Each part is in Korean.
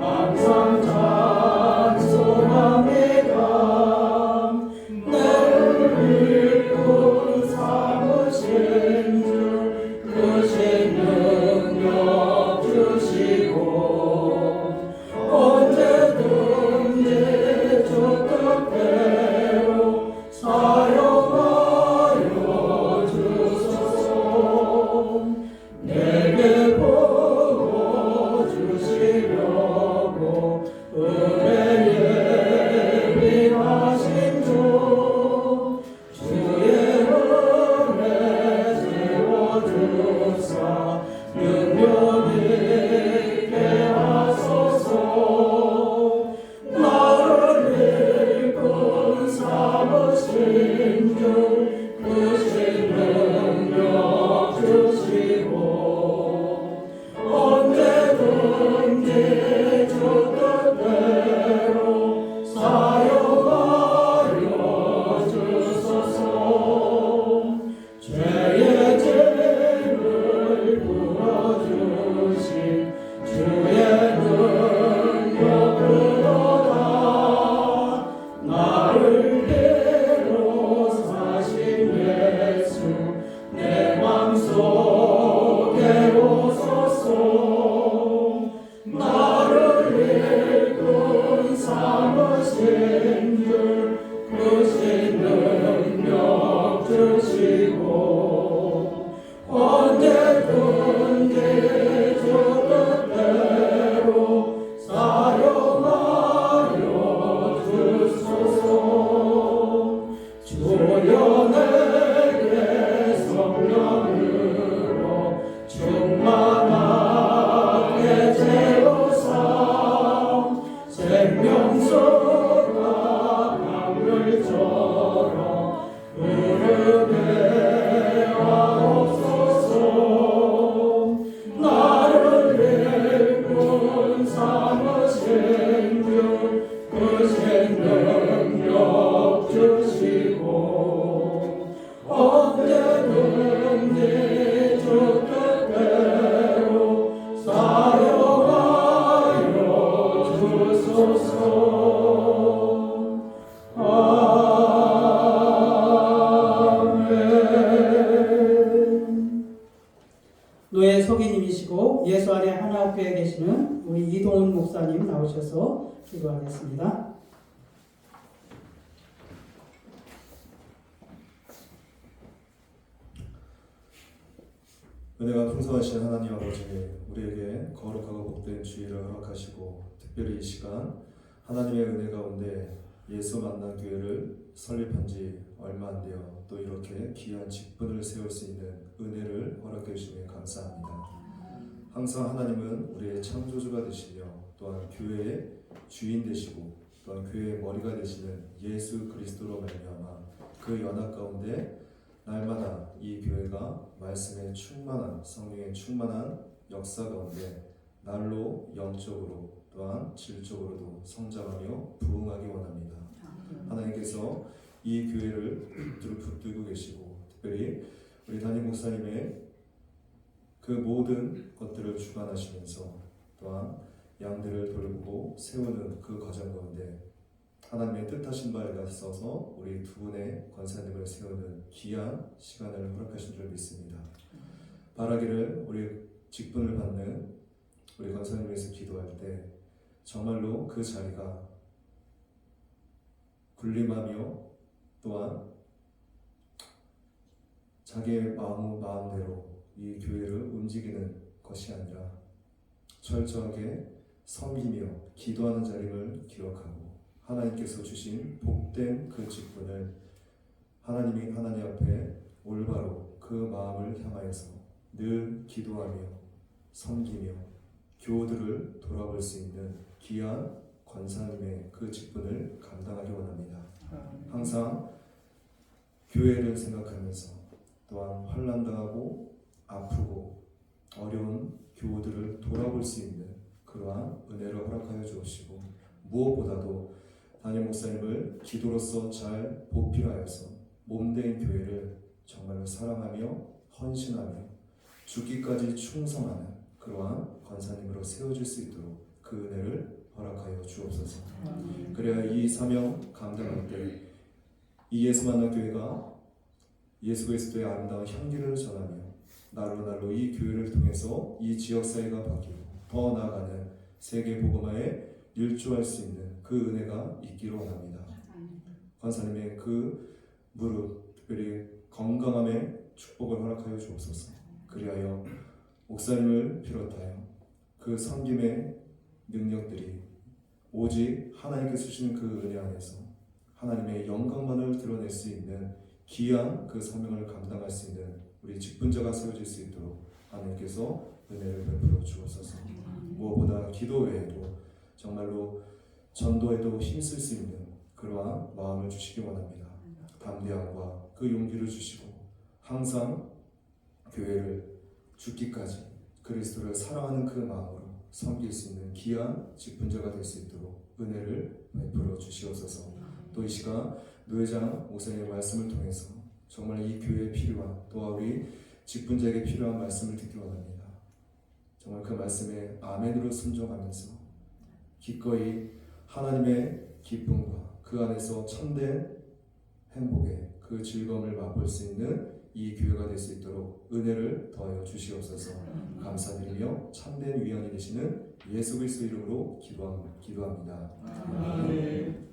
항상 찬송합니다. 나를 일꾼 삼으신 주 크신 능력 주시고 언제든지 주 뜻대로 사용하여 주소서. 내게 부어주시려고 은혜 예비하신 주 주의 은혜 세워주사 능력 있게 하소서. 나를 일꾼 삼으신 주 크신 능력 주시고 언제든지 주 뜻대로 사용하여 주소서. 죄의 죄를 풀어주신 주의 능력 그도다. 나를 대로 사신 예수 내 맘속에 오소서. 나를 일꾼 삼으신 주 크신 능력 주시고 언제든지 주 뜻대로 사용하여 주소서. 주여 내게 성령으로 충만하게 채우사 생명수가 강물처럼 흐르게 하옵소서. 나를 일꾼 삼으신 주 크신 능력 주시고 언제든지 주 뜻대로 사용하여 주소서. 아멘. 노예 소개님이시고 예수 안에 하나교회에 계시는 우리 이동훈 목사님 나오셔서 기도하겠습니다. 은혜가 풍성하신 하나님 아버지, 우리에게 거룩하고 복된 주일을 허락하시고 특별히 이 시간 하나님의 은혜 가운데 예수 만난 교회를 설립한 지 얼마 안 되어 또 이렇게 귀한 직분을 세울 수 있는 은혜를 허락해 주시며 감사합니다. 항상 하나님은 우리의 창조주가 되시며 또한 교회의 주인 되시고 또한 교회의 머리가 되시는 예수 그리스도로 말미암아 그 연합 가운데 날마다 이 교회가 말씀에 충만한, 성령에 충만한 역사 가운데 날로 영적으로 또한 질적으로도 성장하며 부흥하기 원합니다. 하나님께서 이 교회를 붙들고 계시고 특별히 우리 담임 목사님의 그 모든 것들을 주관하시면서 또한 양들을 돌보고 세우는 그 과정 가운데 하나님의 뜻하신 바에 맞서서 우리 두 분의 권사님을 세우는 귀한 시간을 허락하신 줄 믿습니다. 바라기를 우리 직분을 받는 우리 권사님 위해서 기도할 때 정말로 그 자리가 군림하며 또한 자기의 마음대로 이 교회를 움직이는 것이 아니라 철저하게 섬기며 기도하는 자리를 기억하고 하나님께서 주신 복된 그 직분을 하나님이 하나님 앞에 올바로 그 마음을 향하여서 늘 기도하며 섬기며 교우들을 돌아볼 수 있는 귀한 권사님의 그 직분을 감당하기 원합니다. 항상 교회를 생각하면서 또한 환난당하고 아프고 어려운 교우들을 돌아볼 수 있는 그러한 은혜를 허락하여 주옵시고 무엇보다도 담임 목사님을 기도로서 잘 보필하여서 몸된 교회를 정말로 사랑하며 헌신하며 죽기까지 충성하는 그러한 권사님으로 세워질 수 있도록 그 그 은혜를 허락하여 주옵소서. 그래야 이 사명 감당할 때 이 예수 만난 교회가 예수 그리스도의 아름다운 향기를 전하며 날로 이 교회를 통해서 이 지역 사회가 바뀌고 더 나아가는 세계 복음화에 일조할 수 있는 그 은혜가 있기를 원합니다. 권사님의 그 무릎, 특별히 건강함의 축복을 허락하여 주옵소서. 그리하여 목사님을 비롯하여 그 섬김의 능력들이 오직 하나님께서 주시는 그 은혜 안에서 하나님의 영광만을 드러낼 수 있는 귀한 그 사명을 감당할 수 있는 우리 직분자가 세워질 수 있도록 하나님께서 은혜를 베풀어 주옵소서. 무엇보다 기도 외에도 정말로 전도에도 힘쓸 수 있는 그러한 마음을 주시기 원합니다. 담대함과 그 용기를 주시고 항상 교회를 죽기까지 그리스도를 사랑하는 그 마음으로 섬길 수 있는 귀한 직분자가 될 수 있도록 은혜를 베풀어 주시옵소서. 또 이 시간 노회장 목사님의 말씀을 통해서 정말 이 교회에 필요한 또한 우리 직분자에게 필요한 말씀을 듣기 원합니다. 정말 그 말씀에 아멘으로 순종하면서 기꺼이 하나님의 기쁨과 그 안에서 참된 행복의 그 즐거움을 맛볼 수 있는 이 교회가 될 수 있도록 은혜를 더하여 주시옵소서. 감사드리며 참된 위안이 되시는 예수 그리스도 이름으로 기도합니다. 아멘.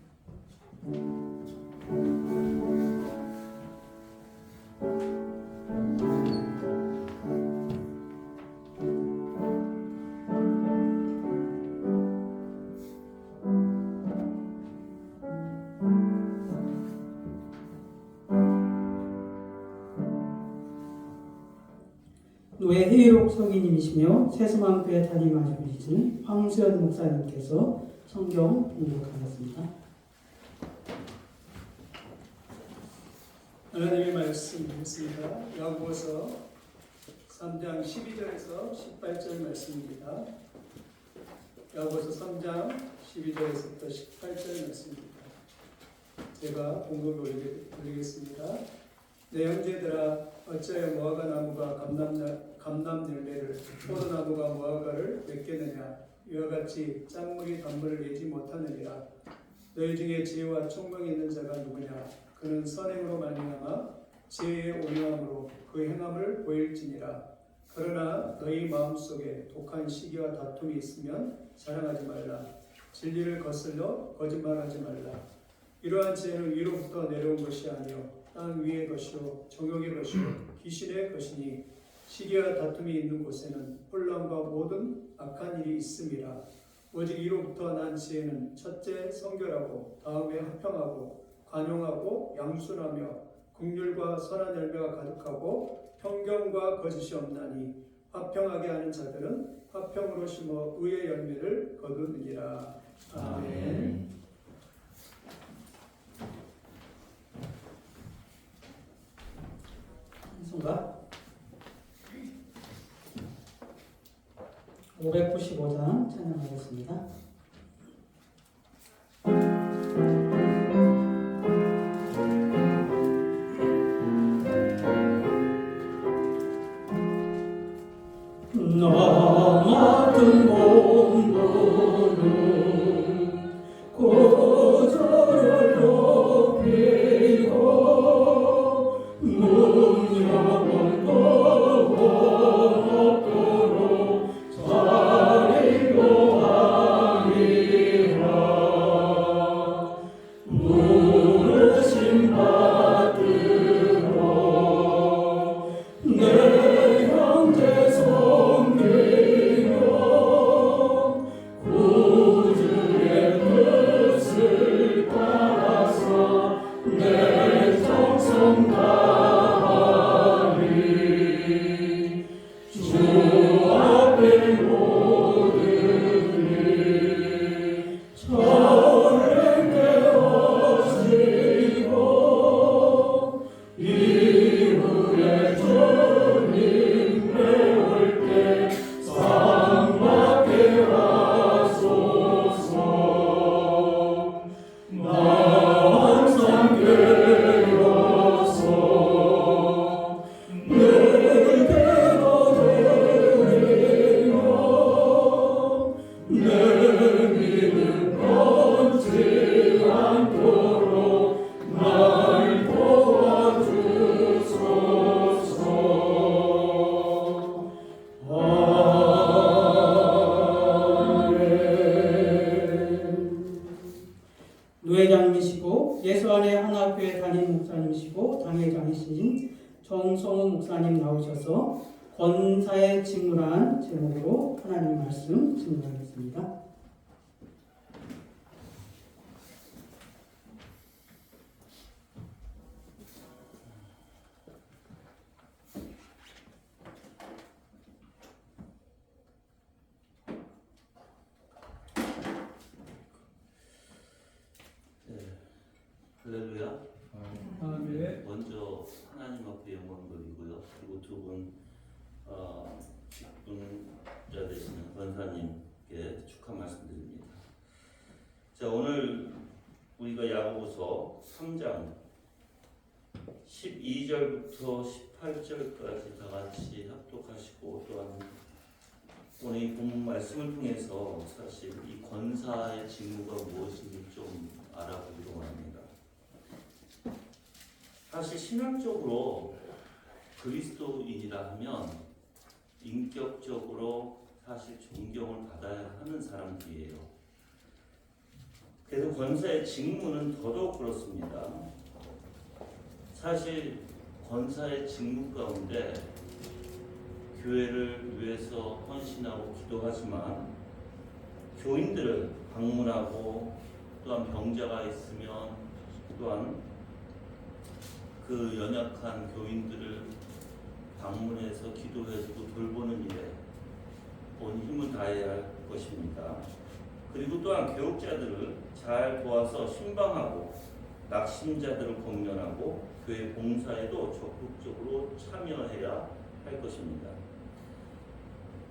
노예 해일옥 성인님이시며 세수만교회 담임하시는 황수연 목사님께서 성경 봉독하겠습니다. 하나님의 말씀 읽습니다. 야고보서 3장 12절에서 18절 말씀입니다. 야고보서 3장 12절에서부터 18절 말씀입니다. 제가 봉독을 올리겠습니다. 내 형제들아, 어찌하여 무화과 나무가 감람 열매를, 포도나무가 무화과를 맺겠느냐? 이와 같이 짠물이 단물을 내지 못하느니라. 너희 중에 지혜와 총명이 있는 자가 누구냐? 그는 선행으로 말미암아 지혜의 온유함으로 그 행함을 보일지니라. 그러나 너희 마음속에 독한 시기와 다툼이 있으면 자랑하지 말라. 진리를 거슬러 거짓말하지 말라. 이러한 지혜는 위로부터 내려온 것이 아니요 땅 위의 것이요 정욕의 것이요 귀신의 것이니 시기와 다툼이 있는 곳에는 혼란과 모든 악한 일이 있음이라. 오직 이로부터 난 지혜는 첫째 성결하고 다음에 화평하고 관용하고 양순하며 긍휼과 선한 열매가 가득하고 편견과 거짓이 없나니 화평하게 하는 자들은 화평으로 심어 의의 열매를 거두느니라. 아멘. 성가 595장 찬양하겠습니다. 나 맡은 공부는 고절을 높이고 문명은 거워놓도록 자리로 이는 넘지 않도록 날 도와주소서. 노회장이시고 예수 안에 하나교회 담임 목사님이시고 당회장이신 정성우 목사님 나오셔서 권사의 직무란 제목으로 하나님 말씀 증거하겠습니다. 할렐루야. 아멘. 먼저 하나님 앞에 영광 돌리고요. 그리고 두 분 직분자 되시는 권사님께 축하 말씀드립니다. 자, 오늘 우리가 야고보서 3장 12절부터 18절까지 다 같이 합독하시고 또한 오늘 이 본문 말씀을 통해서 사실 이 권사의 직무가 무엇인지 좀 알아보기로 합니다. 사실 신학적으로 그리스도인이라 하면 인격적으로 사실 존경을 받아야 하는 사람들이에요. 그래서 권사의 직무는 더더욱 그렇습니다. 사실 권사의 직무 가운데 교회를 위해서 헌신하고 기도하지만 교인들을 방문하고 또한 병자가 있으면 또한 그 연약한 교인들을 방문해서 기도해주고 돌보는 일에 온 힘을 다해야 할 것입니다. 그리고 또한 교육자들을 잘 도와서 신방하고 낙심자들을 권면하고 교회 봉사에도 적극적으로 참여해야 할 것입니다.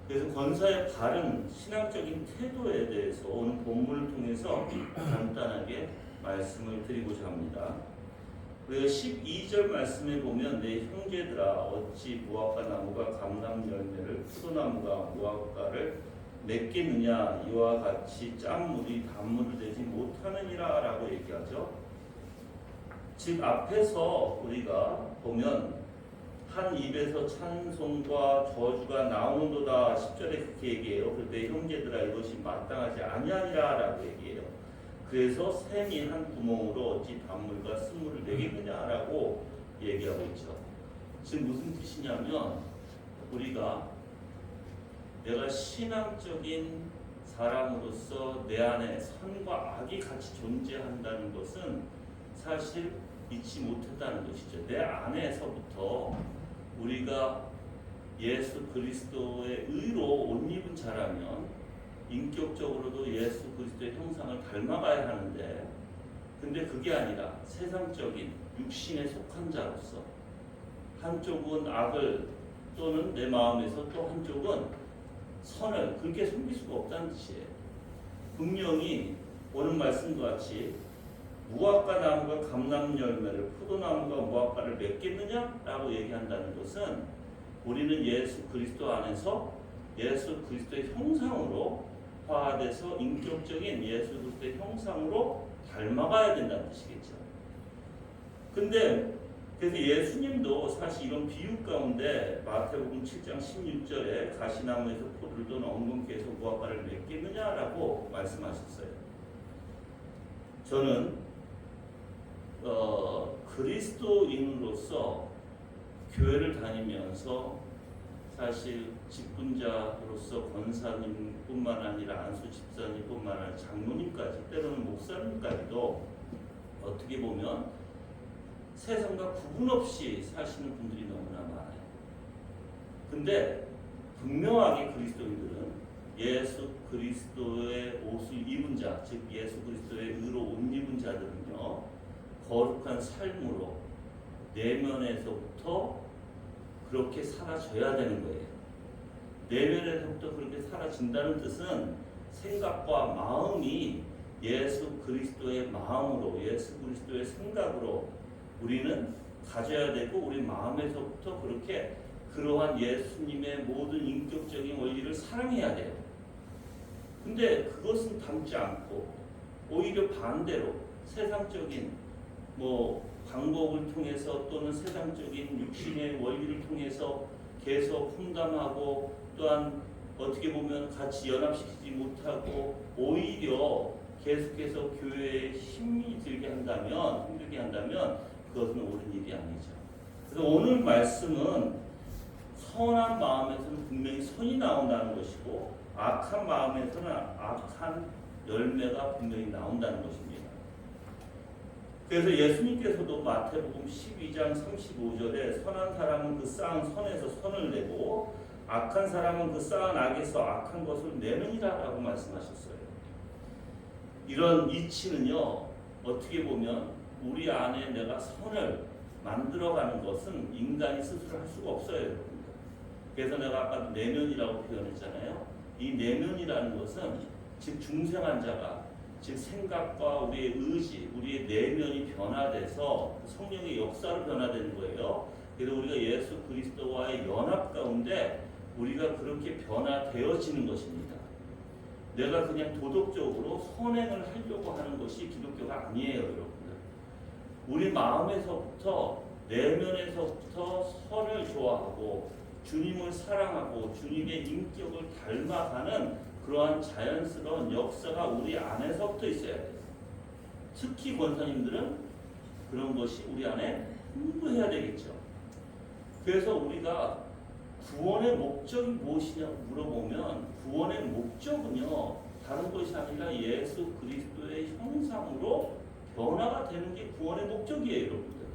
그래서 권사의 바른 신앙적인 태도에 대해서 오늘 본문을 통해서 간단하게 말씀을 드리고자 합니다. 그리고 12절 말씀에 보면 내 형제들아 어찌 무화과 나무가 감람 열매를 포도나무가 무화과를 맺겠느냐 이와 같이 짠물이 단물을 내지 못하느니라 라고 얘기하죠. 즉 앞에서 우리가 보면 한 입에서 찬송과 저주가 나오는도다 10절에 그렇게 얘기해요. 그런데 내 형제들아 이것이 마땅하지 아니하니라 라고 얘기해요. 그래서 샘이 한 구멍으로 어찌 단물과 쓴물을 내겠느냐라고 얘기하고 있죠. 지금 무슨 뜻이냐면 우리가 내가 신앙적인 사람으로서 내 안에 선과 악이 같이 존재한다는 것은 사실 잊지 못했다는 것이죠. 내 안에서부터 우리가 예수 그리스도의 의로 옷 입은 자라면 인격적으로도 예수 그리스도의 형상을 닮아가야 하는데 근데 그게 아니라 세상적인 육신에 속한 자로서 한쪽은 악을 또는 내 마음에서 또 한쪽은 선을 그렇게 숨길 수가 없다는 뜻이에요. 분명히 오늘 말씀과 같이 무화과 나무가 감람 열매를 포도나무가 무화과를 맺겠느냐라고 얘기한다는 것은 우리는 예수 그리스도 안에서 예수 그리스도의 형상으로 화돼서 인격적인 예수 그리스도의 형상으로 닮아가야 된다는 뜻이겠죠. 근데 그래서 예수님도 사실 이런 비유 가운데 마태복음 7장 16절에 가시나무에서 포도를 든 엉겅퀴에서 무화과를 맺겠느냐라고 말씀하셨어요. 저는 그리스도인으로서 교회를 다니면서 사실 직분자로서 권사님뿐만 아니라 안수 집사님뿐만 아니라 장로님까지 때로는 목사님까지도 어떻게 보면 세상과 구분 없이 사시는 분들이 너무나 많아요. 근데 분명하게 그리스도인들은 예수 그리스도의 옷을 입은 자, 즉 예수 그리스도의 의로 옷 입은 자들은요 거룩한 삶으로 내면에서부터 그렇게 살아져야 되는 거예요. 내면에서부터 그렇게 살아진다는 뜻은 생각과 마음이 예수 그리스도의 마음으로 예수 그리스도의 생각으로 우리는 가져야 되고 우리 마음에서부터 그렇게 그러한 예수님의 모든 인격적인 원리를 사랑해야 돼요. 근데 그것은 담지 않고 오히려 반대로 세상적인 방법을 통해서 또는 세상적인 육신의 원리를 통해서 계속 험담하고 또한 어떻게 보면 같이 연합시키지 못하고 오히려 계속해서 교회에 힘들게 한다면 그것은 옳은 일이 아니죠. 그래서 오늘 말씀은 선한 마음에서는 분명히 선이 나온다는 것이고 악한 마음에서는 악한 열매가 분명히 나온다는 것입니다. 그래서 예수님께서도 마태복음 12장 35절에 선한 사람은 그 쌓은 선에서 선을 내고 악한 사람은 그 쌓은 악에서 악한 것을 내느니라 라고 말씀하셨어요. 이런 이치는요, 어떻게 보면 우리 안에 내가 선을 만들어가는 것은 인간이 스스로 할 수가 없어요, 여러분들. 그래서 내가 아까 내면이라고 표현했잖아요. 이 내면이라는 것은 즉 중생한 자가 즉 생각과 우리의 의지, 우리의 내면이 변화돼서 성령의 역사로 변화되는 거예요. 그래서 우리가 예수 그리스도와의 연합 가운데 우리가 그렇게 변화되어지는 것입니다. 내가 그냥 도덕적으로 선행을 하려고 하는 것이 기독교가 아니에요, 여러분들. 우리 마음에서부터 내면에서부터 선을 좋아하고 주님을 사랑하고 주님의 인격을 닮아가는 그러한 자연스러운 역사가 우리 안에서부터 있어야 돼요. 특히 권사님들은 그런 것이 우리 안에 풍부해야 되겠죠. 그래서 우리가 구원의 목적이 무엇이냐고 물어보면 구원의 목적은요 다른 것이 아니라 예수 그리스도의 형상으로 변화가 되는 게 구원의 목적이에요, 여러분들.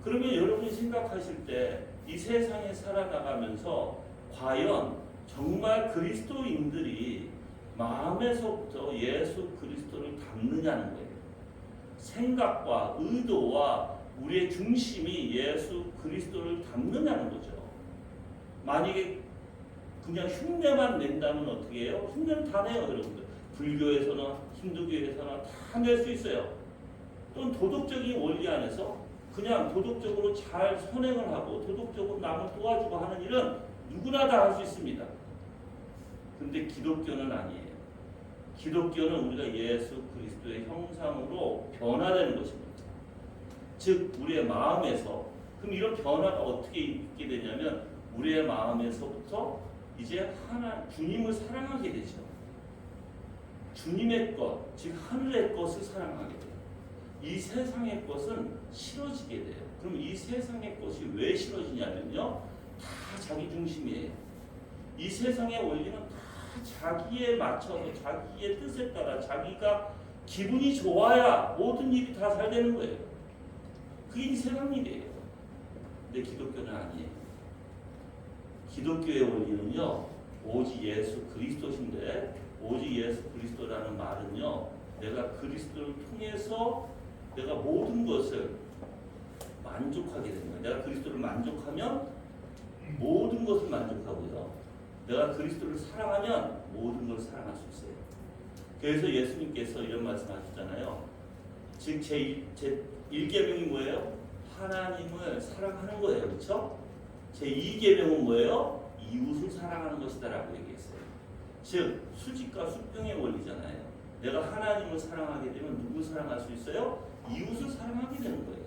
그러면 여러분이 생각하실 때 이 세상에 살아나가면서 과연 정말 그리스도인들이 마음에서부터 예수 그리스도를 닮느냐는 거예요. 생각과 의도와 우리의 중심이 예수 그리스도를 닮느냐는 거죠. 만약에 그냥 흉내만 낸다면 어떻게 해요? 흉내는 다 내요, 여러분들. 불교에서나 힌두교에서나 다 낼 수 있어요. 또는 도덕적인 원리 안에서 그냥 도덕적으로 잘 선행을 하고 도덕적으로 남을 도와주고 하는 일은 누구나 다 할 수 있습니다. 근데 기독교는 아니에요. 기독교는 우리가 예수 그리스도의 형상으로 변화되는 것입니다. 즉 우리의 마음에서 그럼 이런 변화가 어떻게 있게 되냐면 우리의 마음에서부터 이제 주님을 사랑하게 되죠. 주님의 것, 즉 하늘의 것을 사랑하게 돼요. 이 세상의 것은 싫어지게 돼요. 그럼 이 세상의 것이 왜 싫어지냐면요, 다 자기 중심이에요. 이 세상의 원리는 다 자기에 맞춰서 자기의 뜻에 따라 자기가 기분이 좋아야 모든 일이 다 잘 되는 거예요. 그게 이 세상 일이에요. 근데 기독교는 아니에요. 기독교의 원리는요, 오직 예수 그리스도신데, 오직 예수 그리스도라는 말은요, 내가 그리스도를 통해서 내가 모든 것을 만족하게 되는 거예요. 내가 그리스도를 만족하면 모든 것을 만족하고요. 내가 그리스도를 사랑하면 모든 걸 사랑할 수 있어요. 그래서 예수님께서 이런 말씀하셨잖아요. 즉 제 1계명이 뭐예요? 하나님을 사랑하는 거예요. 그렇죠? 제 2계명은 뭐예요? 이웃을 사랑하는 것이다 라고 얘기했어요. 즉 수직과 수평의 원리잖아요. 내가 하나님을 사랑하게 되면 누굴 사랑할 수 있어요? 이웃을 사랑하게 되는 거예요.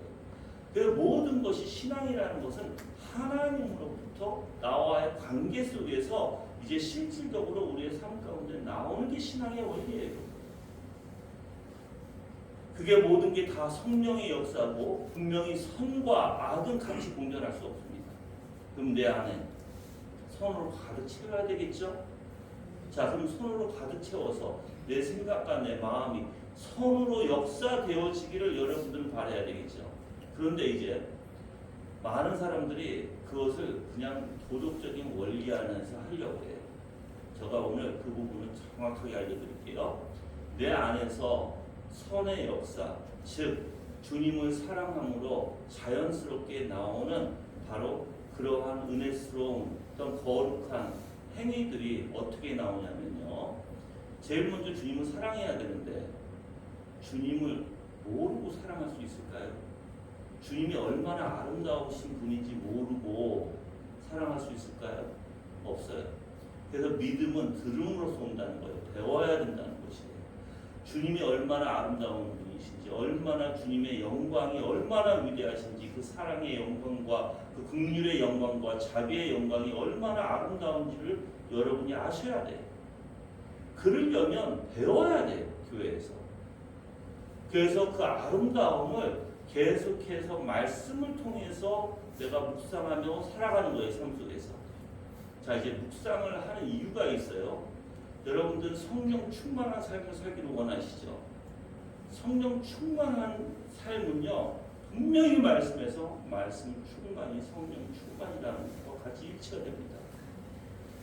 그래서 모든 것이 신앙이라는 것은 하나님으로부터 나와의 관계 속에서 이제 실질적으로 우리의 삶 가운데 나오는 게 신앙의 원리예요. 그게 모든 게 다 성령의 역사고 분명히 선과 악은 같이 공존할 수 없습니다. 그럼 내 안에 선으로 가득 채워야 되겠죠? 자, 그럼 선으로 가득 채워서 내 생각과 내 마음이 선으로 역사되어지기를 여러분들은 바라야 되겠죠. 그런데 이제 많은 사람들이 그것을 그냥 도덕적인 원리 안에서 하려고 해요. 제가 오늘 그 부분을 정확하게 알려드릴게요. 내 안에서 선의 역사, 즉 주님을 사랑함으로 자연스럽게 나오는 바로 그러한 은혜스러운 어떤 거룩한 행위들이 어떻게 나오냐면요. 제일 먼저 주님을 사랑해야 되는데 주님을 모르고 사랑할 수 있을까요? 주님이 얼마나 아름다우신 분인지 모르고 사랑할 수 있을까요? 없어요. 그래서 믿음은 들음으로써 온다는 거예요. 배워야 된다는 것이에요. 주님이 얼마나 아름다운 분이신지, 얼마나 주님의 영광이 얼마나 위대하신지, 그 사랑의 영광과 그 긍휼의 영광과 자비의 영광이 얼마나 아름다운지를 여러분이 아셔야 돼요. 그러려면 배워야 돼요, 교회에서. 그래서 그 아름다움을 계속해서 말씀을 통해서 내가 묵상하며 살아가는 거예요, 삶 속에서. 자, 이제 묵상을 하는 이유가 있어요. 여러분들 성령 충만한 삶을 살기를 원하시죠? 성령 충만한 삶은요, 분명히 말씀에서 말씀 충만이 성령 충만이라는 것과 같이 일치가 됩니다.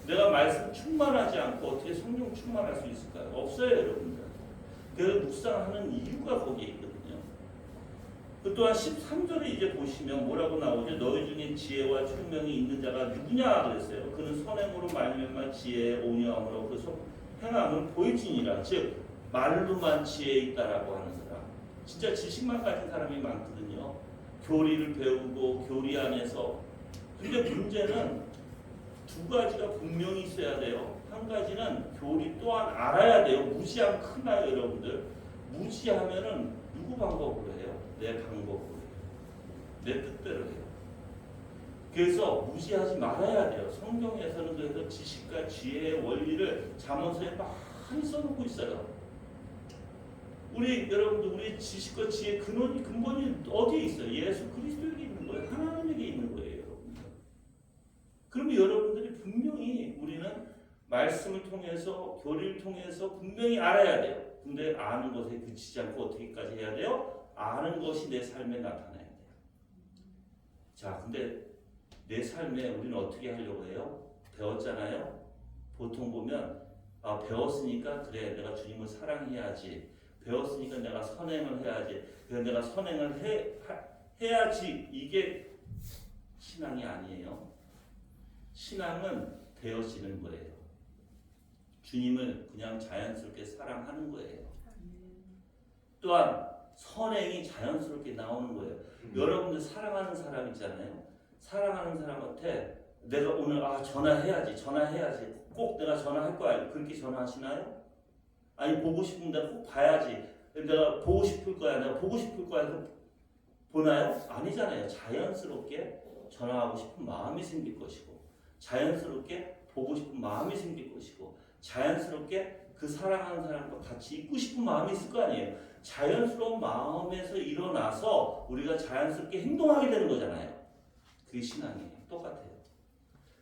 내가 말씀 충만하지 않고 어떻게 성령 충만할 수 있을까요? 없어요, 여러분들. 그래서 묵상하는 이유가 거기에 있거든요. 그 또한 13절에 이제 보시면 뭐라고 나오죠? 너희 중에 지혜와 총명이 있는 자가 누구냐 그랬어요. 그는 선행으로 말미암아 지혜에 온유함으로 그 행함을 보이지니라. 즉 말로만 지혜 있다라고 하는 사람. 진짜 지식만 가진 사람이 많거든요. 교리를 배우고 교리 안에서. 근데 문제는 두 가지가 분명히 있어야 돼요. 한 가지는 교리 또한 알아야 돼요. 무지하면 큰일 나요, 여러분들. 무지하면은 누구 방법으로 해요? 내 방법으로 해요. 내 뜻대로 해요. 그래서 무지하지 말아야 돼요. 성경에서는 그래서 지식과 지혜의 원리를 잠언서에 많이 써놓고 있어요. 우리 여러분들, 우리 지식과 지혜의 근본이 어디에 있어요? 예수 그리스도에게 있는 거예요. 하나님에게 있는 거예요, 여러분들. 그러면 여러분들이 분명히 우리는 말씀을 통해서, 교리를 통해서 분명히 알아야 돼요. 근데 아는 것에 그치지 않고 어떻게까지 해야 돼요? 아는 것이 내 삶에 나타나야 돼요. 자, 근데 내 삶에 우리는 어떻게 하려고 해요? 배웠잖아요. 보통 보면 배웠으니까 그래, 내가 주님을 사랑해야지. 배웠으니까 내가 선행을 해야지. 그래, 내가 선행을 해야지. 이게 신앙이 아니에요. 신앙은 되어지는 거예요. 주님을 그냥 자연스럽게 사랑하는 거예요. 또한 선행이 자연스럽게 나오는 거예요. 여러분들 사랑하는 사람 있잖아요. 사랑하는 사람한테 내가 오늘 전화해야지. 꼭 내가 전화할 거야. 그렇게 전화하시나요? 아니, 보고 싶은데 꼭 봐야지. 내가 보고 싶을 거야. 해서 보나요? 아니잖아요. 자연스럽게 전화하고 싶은 마음이 생길 것이고, 자연스럽게 보고 싶은 마음이 생길 것이고, 자연스럽게 그 사랑하는 사람과 같이 있고 싶은 마음이 있을 거 아니에요. 자연스러운 마음에서 일어나서 우리가 자연스럽게 행동하게 되는 거잖아요. 그게 신앙이에요. 똑같아요.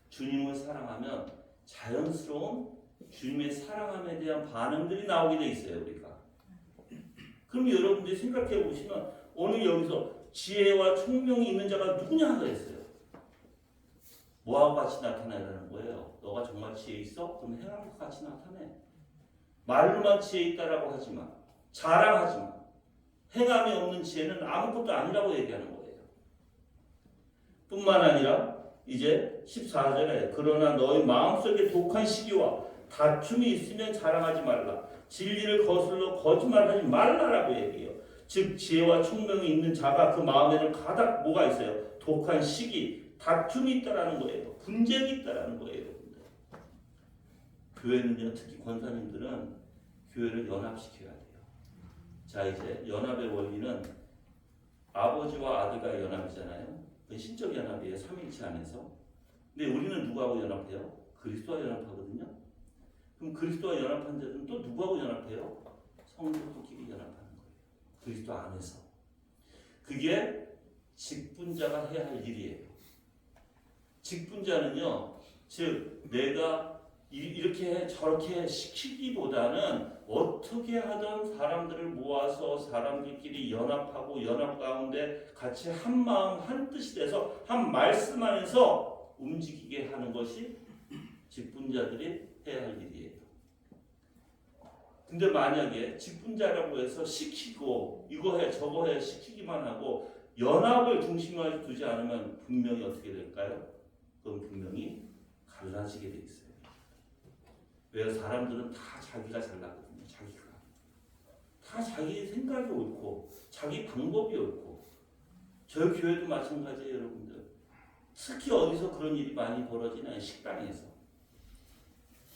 주님을 사랑하면 자연스러운 주님의 사랑함에 대한 반응들이 나오게 돼 있어요, 우리가. 그럼 여러분들이 생각해 보시면 오늘 여기서 지혜와 총명이 있는 자가 누구냐 그랬어요. 뭐하고 같이 나타나라는 거예요. 너가 정말 지혜 있어? 그럼 행함과 같이 나타내. 말로만 지혜 있다라고 하지 마. 자랑하지 마. 행함이 없는 지혜는 아무것도 아니라고 얘기하는 거예요. 뿐만 아니라 이제 14절에 그러나 너희 마음속에 독한 시기와 다툼이 있으면 자랑하지 말라. 진리를 거슬러 거짓말하지 말라라고 얘기해요. 즉 지혜와 총명이 있는 자가 그 마음에는 가득 뭐가 있어요? 독한 시기, 다툼이 있다라는 거예요. 분쟁이 있다라는 거예요. 교회는요, 특히 권사님들은 교회를 연합시켜야 돼요. 자, 이제 연합의 원리는 아버지와 아들과 연합이잖아요. 신적 연합이에요. 삼위일체 안에서. 근데 우리는 누구하고 연합해요? 그리스도와 연합하거든요. 그럼 그리스도와 연합한 자들은 또 누구하고 연합해요? 성도끼리 연합하는 거예요. 그리스도 안에서. 그게 직분자가 해야 할 일이에요. 직분자는요, 즉 내가 이렇게 해 저렇게 해 시키기보다는 어떻게 하든 사람들을 모아서 사람들끼리 연합하고 연합 가운데 같이 한 마음 한 뜻이 돼서 한 말씀 안에서 움직이게 하는 것이 직분자들이 해야 할 일이에요. 근데 만약에 직분자라고 해서 시키고 이거 해 저거 해 시키기만 하고 연합을 중심으로 두지 않으면 분명히 어떻게 될까요? 그건 분명히 갈라지게 돼 있어요. 왜? 사람들은 다 자기가 잘나거든요. 다 자기 생각이 옳고 자기 방법이 옳고. 저희 교회도 마찬가지예요, 여러분들. 특히 어디서 그런 일이 많이 벌어지나요? 식당에서.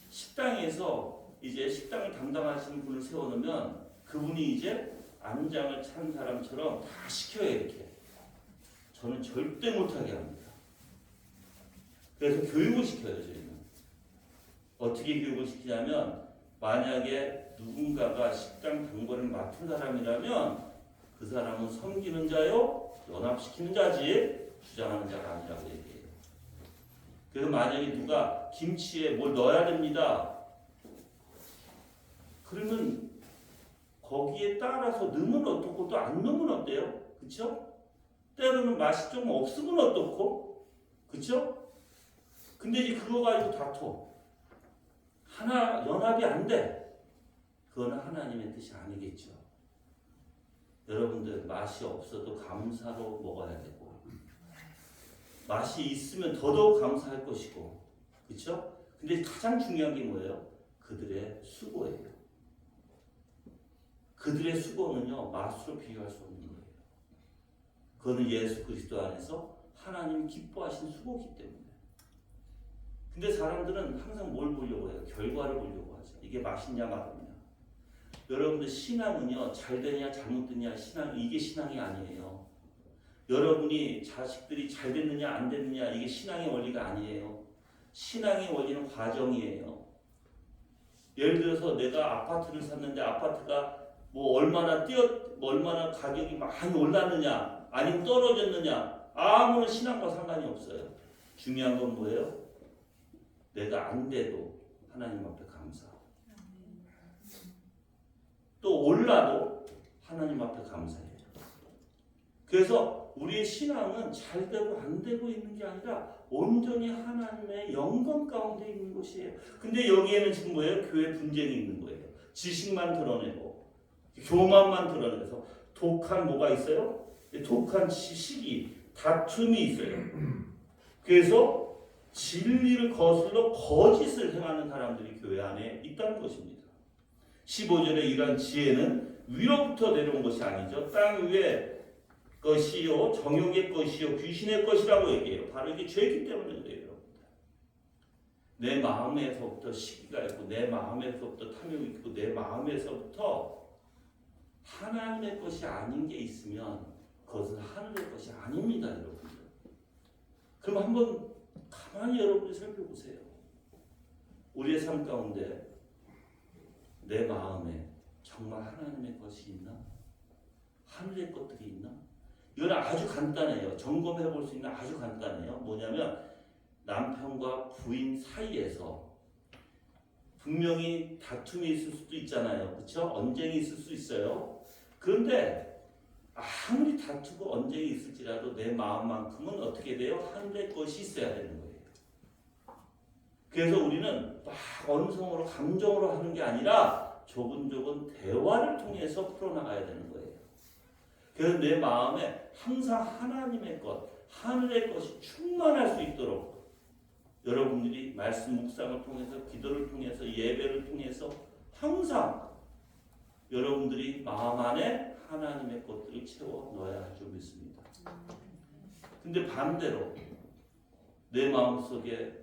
식당에서 이제 식당을 담당하시는 분을 세워놓으면 그분이 이제 안장을 찬 사람처럼 다 시켜요. 이렇게. 저는 절대 못하게 합니다. 그래서 교육을 시켜요. 저희는. 어떻게 교육을 시키냐면 만약에 누군가가 식당 당번을 맡은 사람이라면 그 사람은 섬기는 자요, 연합시키는 자지 주장하는 자가 아니라고 얘기해요. 그래서 만약에 누가 김치에 뭘 넣어야 됩니다. 그러면 거기에 따라서 넣으면 어떻고 또 안 넣으면 어때요? 그쵸? 때로는 맛이 좀 없으면 어떻고? 그쵸? 근데 이제 그거 가지고 다퉈. 하나 연합이 안 돼. 그거는 하나님의 뜻이 아니겠죠. 여러분들 맛이 없어도 감사로 먹어야 되고 맛이 있으면 더더욱 감사할 것이고 그렇죠? 근데 가장 중요한 게 뭐예요? 그들의 수고예요. 그들의 수고는요 맛으로 비교할 수 없는 거예요. 그거는 예수 그리스도 안에서 하나님 기뻐하신 수고이기 때문에. 근데 사람들은 항상 뭘 보려고 해요? 결과를 보려고 하죠. 이게 맛있냐 맛없냐. 여러분들 신앙은요 잘 되냐 잘못되냐 이게 신앙이 아니에요. 여러분이 자식들이 잘 됐느냐 안 됐느냐 이게 신앙의 원리가 아니에요. 신앙의 원리는 과정이에요. 예를 들어서 내가 아파트를 샀는데 아파트가 얼마나 가격이 많이 올랐느냐 아니면 떨어졌느냐 아무런 신앙과 상관이 없어요. 중요한 건 뭐예요? 내가 안 돼도 하나님 앞에 감사하고 또 올라도 하나님 앞에 감사해요. 그래서 우리의 신앙은 잘 되고 안 되고 있는 게 아니라 온전히 하나님의 영광 가운데 있는 것이에요. 근데 여기에는 지금 뭐예요? 교회 분쟁이 있는 거예요. 지식만 드러내고 교만만 드러내서 독한 뭐가 있어요? 독한 시기, 다툼이 있어요. 그래서 진리를 거슬러 거짓을 행하는 사람들이 교회 안에 있다는 것입니다. 15절에 이러한 지혜는 위로부터 내려온 것이 아니죠. 땅 위에 것이요 정욕의 것이요 귀신의 것이라고 얘기해요. 바로 이게 죄이기 때문에 그래요. 내 마음에서부터 시기가 있고 내 마음에서부터 탐욕이 있고 내 마음에서부터 하나님의 것이 아닌 게 있으면 그것은 하늘의 것이 아닙니다. 여러분들. 그럼 한번 가만히 여러분이 살펴보세요. 우리의 삶 가운데 내 마음에 정말 하나님의 것이 있나? 하늘의 것들이 있나? 이건 아주 간단해요. 점검해 볼 수 있는 아주 간단해요. 뭐냐면 남편과 부인 사이에서 분명히 다툼이 있을 수도 있잖아요. 그렇죠? 언쟁이 있을 수 있어요. 그런데 아무리 다투고 언쟁이 있을지라도 내 마음만큼은 어떻게 돼요? 하늘의 것이 있어야 되는 거예요. 그래서 우리는 막 언성으로 감정으로 하는 게 아니라 조근조근 대화를 통해서 풀어나가야 되는 거예요. 그래서 내 마음에 항상 하나님의 것, 하늘의 것이 충만할 수 있도록 여러분들이 말씀 묵상을 통해서 기도를 통해서 예배를 통해서 항상 여러분들이 마음 안에 하나님의 것들을 채워 넣어야 할 줄 믿습니다. 근데 반대로 내 마음속에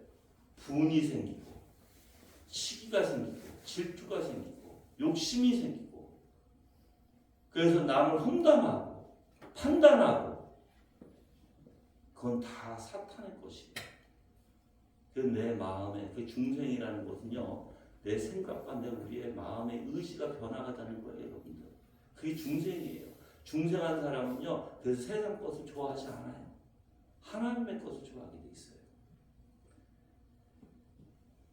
분이 생기고 시기가 생기고 질투가 생기고 욕심이 생기고 그래서 남을 험담하고 판단하고 그건 다 사탄의 것이에요. 그래서 내 마음에 그 중생이라는 것은요 내 생각과 내 우리의 마음의 의지가 변화가다는 거예요. 여러분들 그게 중생이에요. 중생한 사람은요 그래서 세상 것을 좋아하지 않아요. 하나님의 것을 좋아하게 돼 있어요.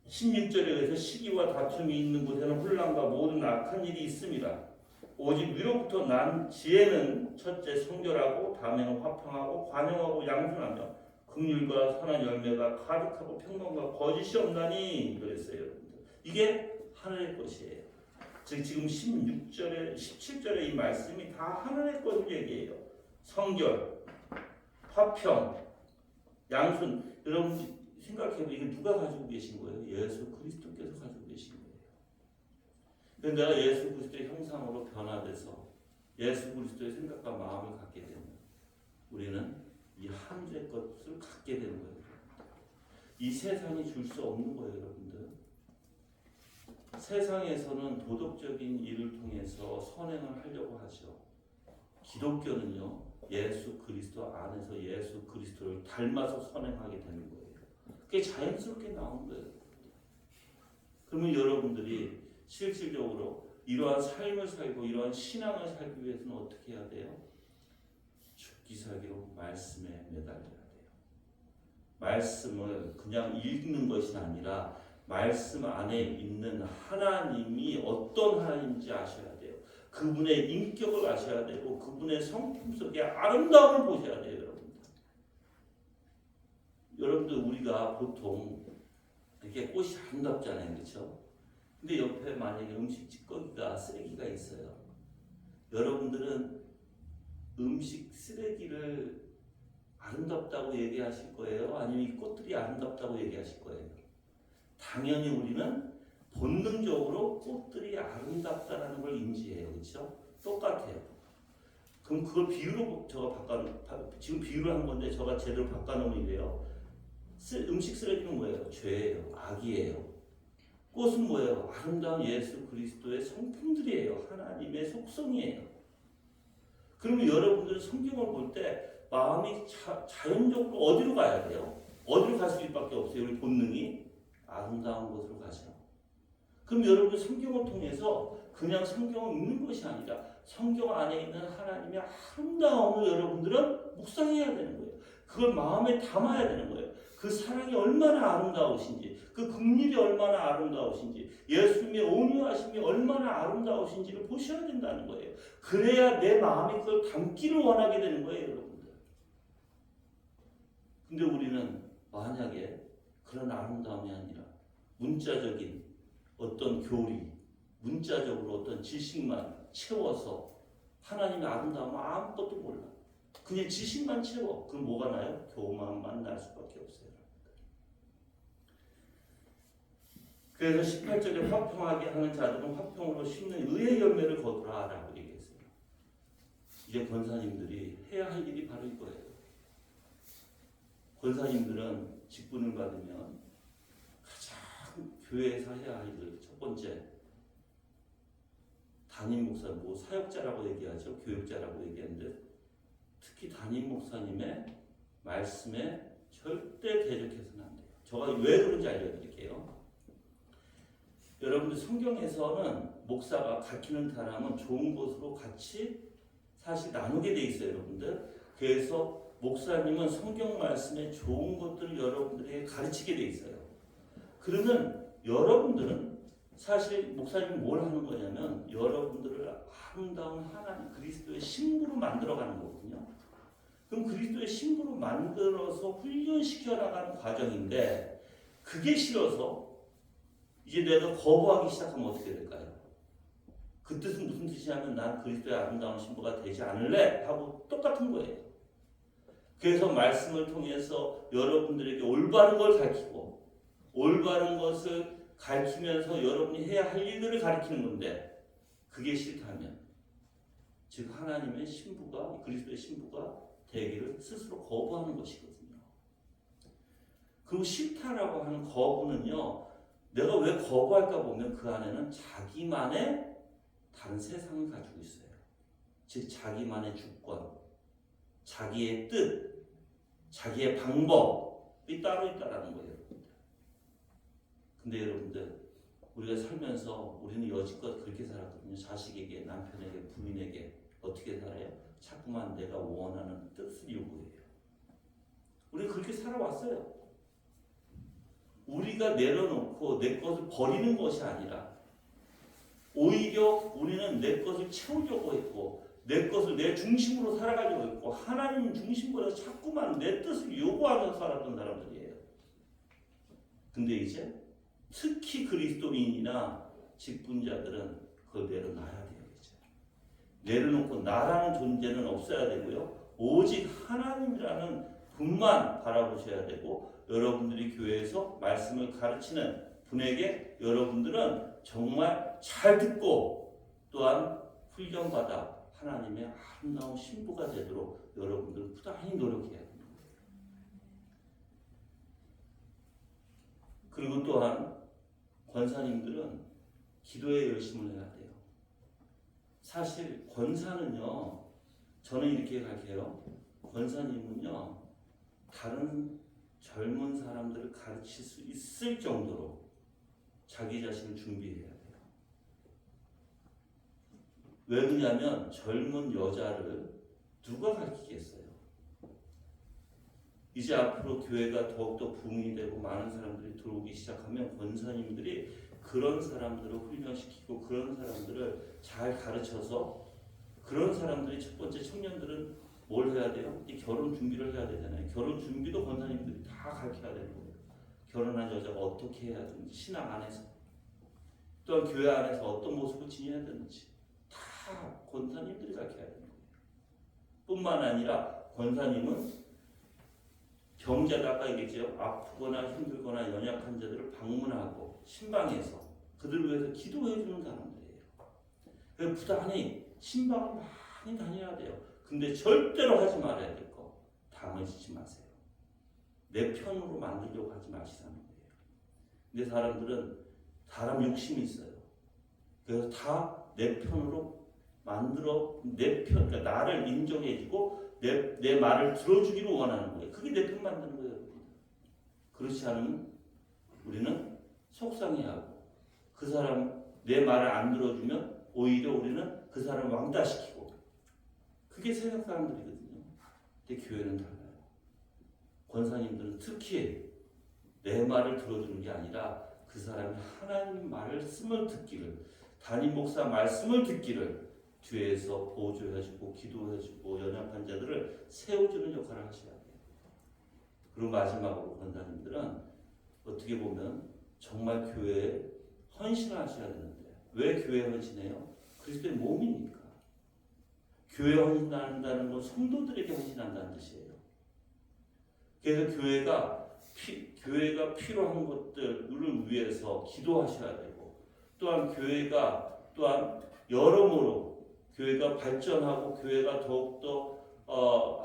16절에 의해서 시기와 다툼이 있는 곳에는 혼란과 모든 악한 일이 있습니다. 오직 위로부터 난 지혜는 첫째 성결하고 다음에는 화평하고 관용하고 양순하며 긍휼과 선한 열매가 가득하고 평강과 거짓이 없나니 그랬어요. 여러분들. 이게 하늘의 것이에요. 즉 지금 16절에 17절에 이 말씀이 다 하늘의 것을 얘기해요. 성결, 화평, 양순. 여러분 생각해보면 이게 누가 가지고 계신 거예요? 예수 그리스도께서 가지고 계신 거예요. 그래서 내가 예수 그리스도의 형상으로 변화돼서 예수 그리스도의 생각과 마음을 갖게 되면 우리는 이 하늘의 것을 갖게 되는 거예요. 이 세상이 줄 수 없는 거예요, 여러분들. 세상에서는 도덕적인 일을 통해서 선행을 하려고 하죠. 기독교는요, 예수 그리스도 안에서 예수 그리스도를 닮아서 선행하게 되는 거예요. 그게 자연스럽게 나온 거예요. 그러면 여러분들이 실질적으로 이러한 삶을 살고 이러한 신앙을 살기 위해서는 어떻게 해야 돼요? 죽기 살기로 말씀에 매달려야 돼요. 말씀을 그냥 읽는 것이 아니라 말씀 안에 있는 하나님이 어떤 하나님인지 아셔야 돼요. 그분의 인격을 아셔야 되고 그분의 성품 속에 아름다움을 보셔야 돼요. 여러분들 우리가 보통 이렇게 꽃이 아름답잖아요. 그렇죠? 근데 옆에 만약에 음식 찌꺼기가 쓰레기가 있어요. 여러분들은 음식 쓰레기를 아름답다고 얘기하실 거예요? 아니면 이 꽃들이 아름답다고 얘기하실 거예요? 당연히 우리는 본능적으로 꽃들이 아름답다라는 걸 인지해요. 그렇죠? 똑같아요. 그럼 그걸 비유로 지금 비유를 한 건데 제가 제대로 바꿔놓으면 이래요. 음식 쓰레기는 뭐예요? 죄예요. 악이에요. 꽃은 뭐예요? 아름다운 예수 그리스도의 성품들이에요. 하나님의 속성이에요. 그러면 여러분들은 성경을 볼 때 마음이 자연적으로 어디로 가야 돼요? 어디로 갈 수밖에 없어요. 우리 본능이 아름다운 곳으로 가죠. 그럼 여러분 성경을 통해서 그냥 성경을 읽는 것이 아니라 성경 안에 있는 하나님의 아름다움을 여러분들은 묵상해야 되는 거예요. 그걸 마음에 담아야 되는 거예요. 그 사랑이 얼마나 아름다우신지, 그 긍휼이 얼마나 아름다우신지, 예수님의 온유하심이 얼마나 아름다우신지를 보셔야 된다는 거예요. 그래야 내 마음이 그걸 담기를 원하게 되는 거예요, 여러분들. 근데 우리는 만약에 그런 아름다움이 아니라 문자적인 어떤 교리, 문자적으로 어떤 지식만 채워서 하나님의 아름다움은 아무것도 몰라. 그냥 지식만 채워. 그럼 뭐가 나요? 교만만 날 수밖에 없어요. 그래서 18절에 화평하게 하는 자들은 화평으로 심는 의의 열매를 거두라 라고 얘기했어요. 이제 권사님들이 해야 할 일이 바로 이거예요. 권사님들은 직분을 받으면 가장 교회에서 해야 할 일, 첫 번째 담임 목사, 사역자라고 얘기하죠. 교육자라고 얘기하는데 특히 담임 목사님의 말씀에 절대 대적해서는 안 돼요. 제가 왜 그런지 알려드릴게요. 여러분들 성경에서는 목사가 가르치는 사람은 좋은 것으로 같이 사실 나누게 돼 있어요. 여러분들. 그래서 목사님은 성경 말씀에 좋은 것들을 여러분들에게 가르치게 돼 있어요. 그러면 여러분들은 사실 목사님이 뭘 하는 거냐면 여러분들을 아름다운 하나님 그리스도의 신부로 만들어가는 거거든요. 그럼 그리스도의 신부로 만들어서 훈련시켜 나가는 과정인데 그게 싫어서 이제 내가 거부하기 시작하면 어떻게 될까요? 그 뜻은 무슨 뜻이냐면 난 그리스도의 아름다운 신부가 되지 않을래 하고 똑같은 거예요. 그래서 말씀을 통해서 여러분들에게 올바른 걸 가르치고 올바른 것을 가르치면서 여러분이 해야 할 일들을 가르치는 건데 그게 싫다면 즉 하나님의 신부가 그리스도의 신부가 되기를 스스로 거부하는 것이거든요. 그리고 싫다라고 하는 거부는요. 내가 왜 거부할까 보면 그 안에는 자기만의 다른 세상을 가지고 있어요. 즉 자기만의 주권, 자기의 뜻, 자기의 방법이 따로 있다라는 거예요. 근데 여러분들 우리가 살면서 우리는 여지껏 그렇게 살았거든요. 자식에게, 남편에게, 부인에게 어떻게 살아요? 자꾸만 내가 원하는 뜻을 요구해요. 우리가 그렇게 살아왔어요. 우리가 내려놓고 내 것을 버리는 것이 아니라 오히려 우리는 내 것을 채우려고 했고 내 것을 내 중심으로 살아가려고 했고 하나님 중심으로 해서 자꾸만 내 뜻을 요구하면서 살았던 사람들이에요. 근데 이제 특히 그리스도인이나 직분자들은 그걸 내려놔야 돼요. 이제. 내려놓고 나라는 존재는 없어야 되고요. 오직 하나님이라는 분만 바라보셔야 되고 여러분들이 교회에서 말씀을 가르치는 분에게 여러분들은 정말 잘 듣고 또한 훈련받아 하나님의 아름다운 신부가 되도록 여러분들 부단히 노력해야 합니다. 그리고 또한 권사님들은 기도에 열심을 해야 돼요. 사실 권사는요, 저는 이렇게 갈게요. 권사님은요, 다른 젊은 사람들을 가르칠 수 있을 정도로 자기 자신을 준비해야 돼요. 왜 그러냐면 젊은 여자를 누가 가르치겠어요? 이제 앞으로 교회가 더욱더 붐이 되고 많은 사람들이 들어오기 시작하면 권사님들이 그런 사람들을 훈련시키고 그런 사람들을 잘 가르쳐서 그런 사람들이 첫 번째 청년들은 뭘 해야 돼요? 이 결혼 준비를 해야 되잖아요. 결혼 준비도 권사님들이 다 가르쳐야 되는 거예요. 결혼한 여자가 어떻게 해야 되는지, 신앙 안에서 또한 교회 안에서 어떤 모습을 지녀야 되는지 다 권사님들이 가르쳐야 되는 거예요. 뿐만 아니라 권사님은 병자가 아까 얘기했죠. 아프거나 힘들거나 연약한 자들을 방문하고 신방에서 그들을 위해서 기도해 주는 사람들이에요. 그래서 부단히 신방을 많이 다녀야 돼요. 근데 절대로 하지 말아야 될 거, 당을 짓지 마세요. 내 편으로 만들려고 하지 마시라는 거예요. 근데 사람들은 사람 욕심이 있어요. 그래서 다 내 편으로 만들어, 그러니까 나를 인정해주고 내 말을 들어주기를 원하는 거예요. 그게 내 편 만드는 거예요, 여러분. 그렇지 않으면 우리는 속상해하고 그 사람 내 말을 안 들어주면 오히려 우리는 그 사람을 왕따시키고, 그게 세상 사람들이거든요. 근데 교회는 달라요. 권사님들은 특히 내 말을 들어주는 게 아니라 그 사람이 하나님 말씀을 듣기를, 담임 목사 말씀을 듣기를 뒤에서 보조해주고 기도해주고 연약한 자들을 세워주는 역할을 하셔야 돼요. 그리고 마지막으로 권사님들은 어떻게 보면 정말 교회에 헌신하셔야 되는데, 왜 교회에 헌신해요? 그리스도의 몸이니까. 교회에 헌신한다는 건 성도들에게 헌신한다는 뜻이에요. 그래서 교회가 필요한 것들을 위해서 기도하셔야 되고, 또한 교회가 또한 여러모로 교회가 발전하고 교회가 더욱더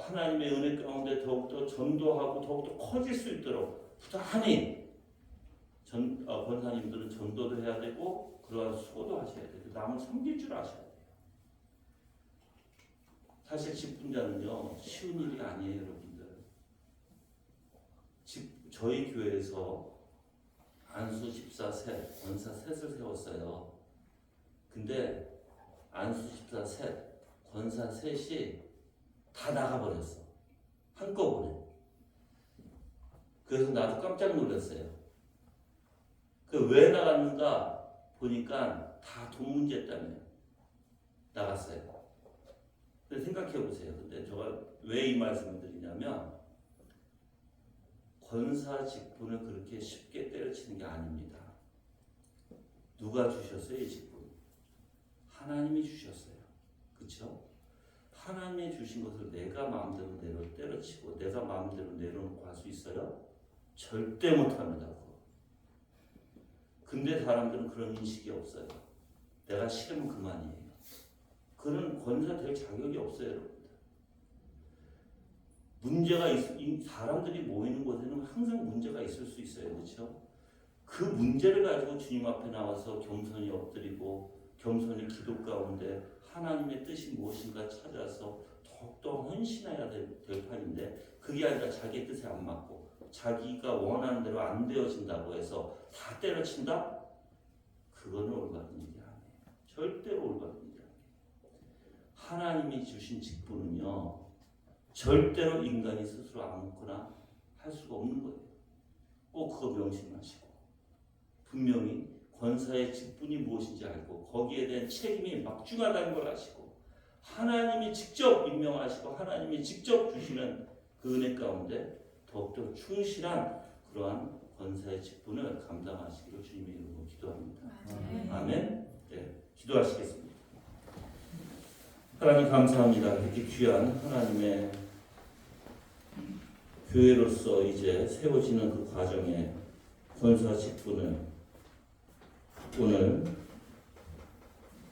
하나님의 은혜 가운데 더욱더 전도하고 더욱더 커질 수 있도록 부단히 권사님들은 전도도 해야 되고 그러한 수고도 하셔야 돼요. 남을 섬길 줄 아셔야 돼요. 사실 직분자는요, 쉬운 일이 아니에요, 여러분들. 저희 교회에서 안수 집사 셋, 권사 셋을 세웠어요. 근데 안수 집사 셋, 권사 셋이 다 나가버렸어. 한꺼번에. 그래서 나도 깜짝 놀랐어요. 왜 나갔는가 보니까 다 돈 문제 때문에 나갔어요. 근데 생각해 보세요. 근데 제가 왜 이 말씀을 드리냐면, 권사 직분을 그렇게 쉽게 때려치는 게 아닙니다. 누가 주셨어요, 이 직분? 하나님이 주셨어요. 그렇죠? 하나님이 주신 것을 내가 마음대로 때려치고 내가 마음대로 내려놓고 할 수 있어요? 절대 못합니다. 근데 사람들은 그런 인식이 없어요. 내가 싫으면 그만이에요. 그런 권사 될 자격이 없어요, 여러분들. 사람들이 모이는 곳에는 항상 문제가 있을 수 있어요. 그렇죠? 그 문제를 가지고 주님 앞에 나와서 겸손히 엎드리고 겸손히 기도 가운데 하나님의 뜻이 무엇인가 찾아서 더욱더 헌신해야 될 판인데, 그게 아니라 자기 뜻에 안 맞고 자기가 원하는 대로 안 되어진다고 해서 다 때려친다? 그거는 올바른 일이 아니에요. 절대로 올바른 일이 아니에요. 하나님이 주신 직분은요, 절대로 인간이 스스로 아무거나 할 수가 없는 거예요. 꼭 그거 명심하시고, 분명히 권사의 직분이 무엇인지 알고 거기에 대한 책임이 막중하다는 걸 아시고, 하나님이 직접 임명하시고 하나님이 직접 주시는 그 은혜 가운데 더욱더 충실한 그러한 권사의 직분을 감당하시기를 주님의 이름으로 기도합니다. 아멘. 네, 기도하시겠습니다. 하나님 감사합니다. 이렇게 귀한 하나님의 교회로서 이제 세워지는 그 과정에 권사 직분을 오늘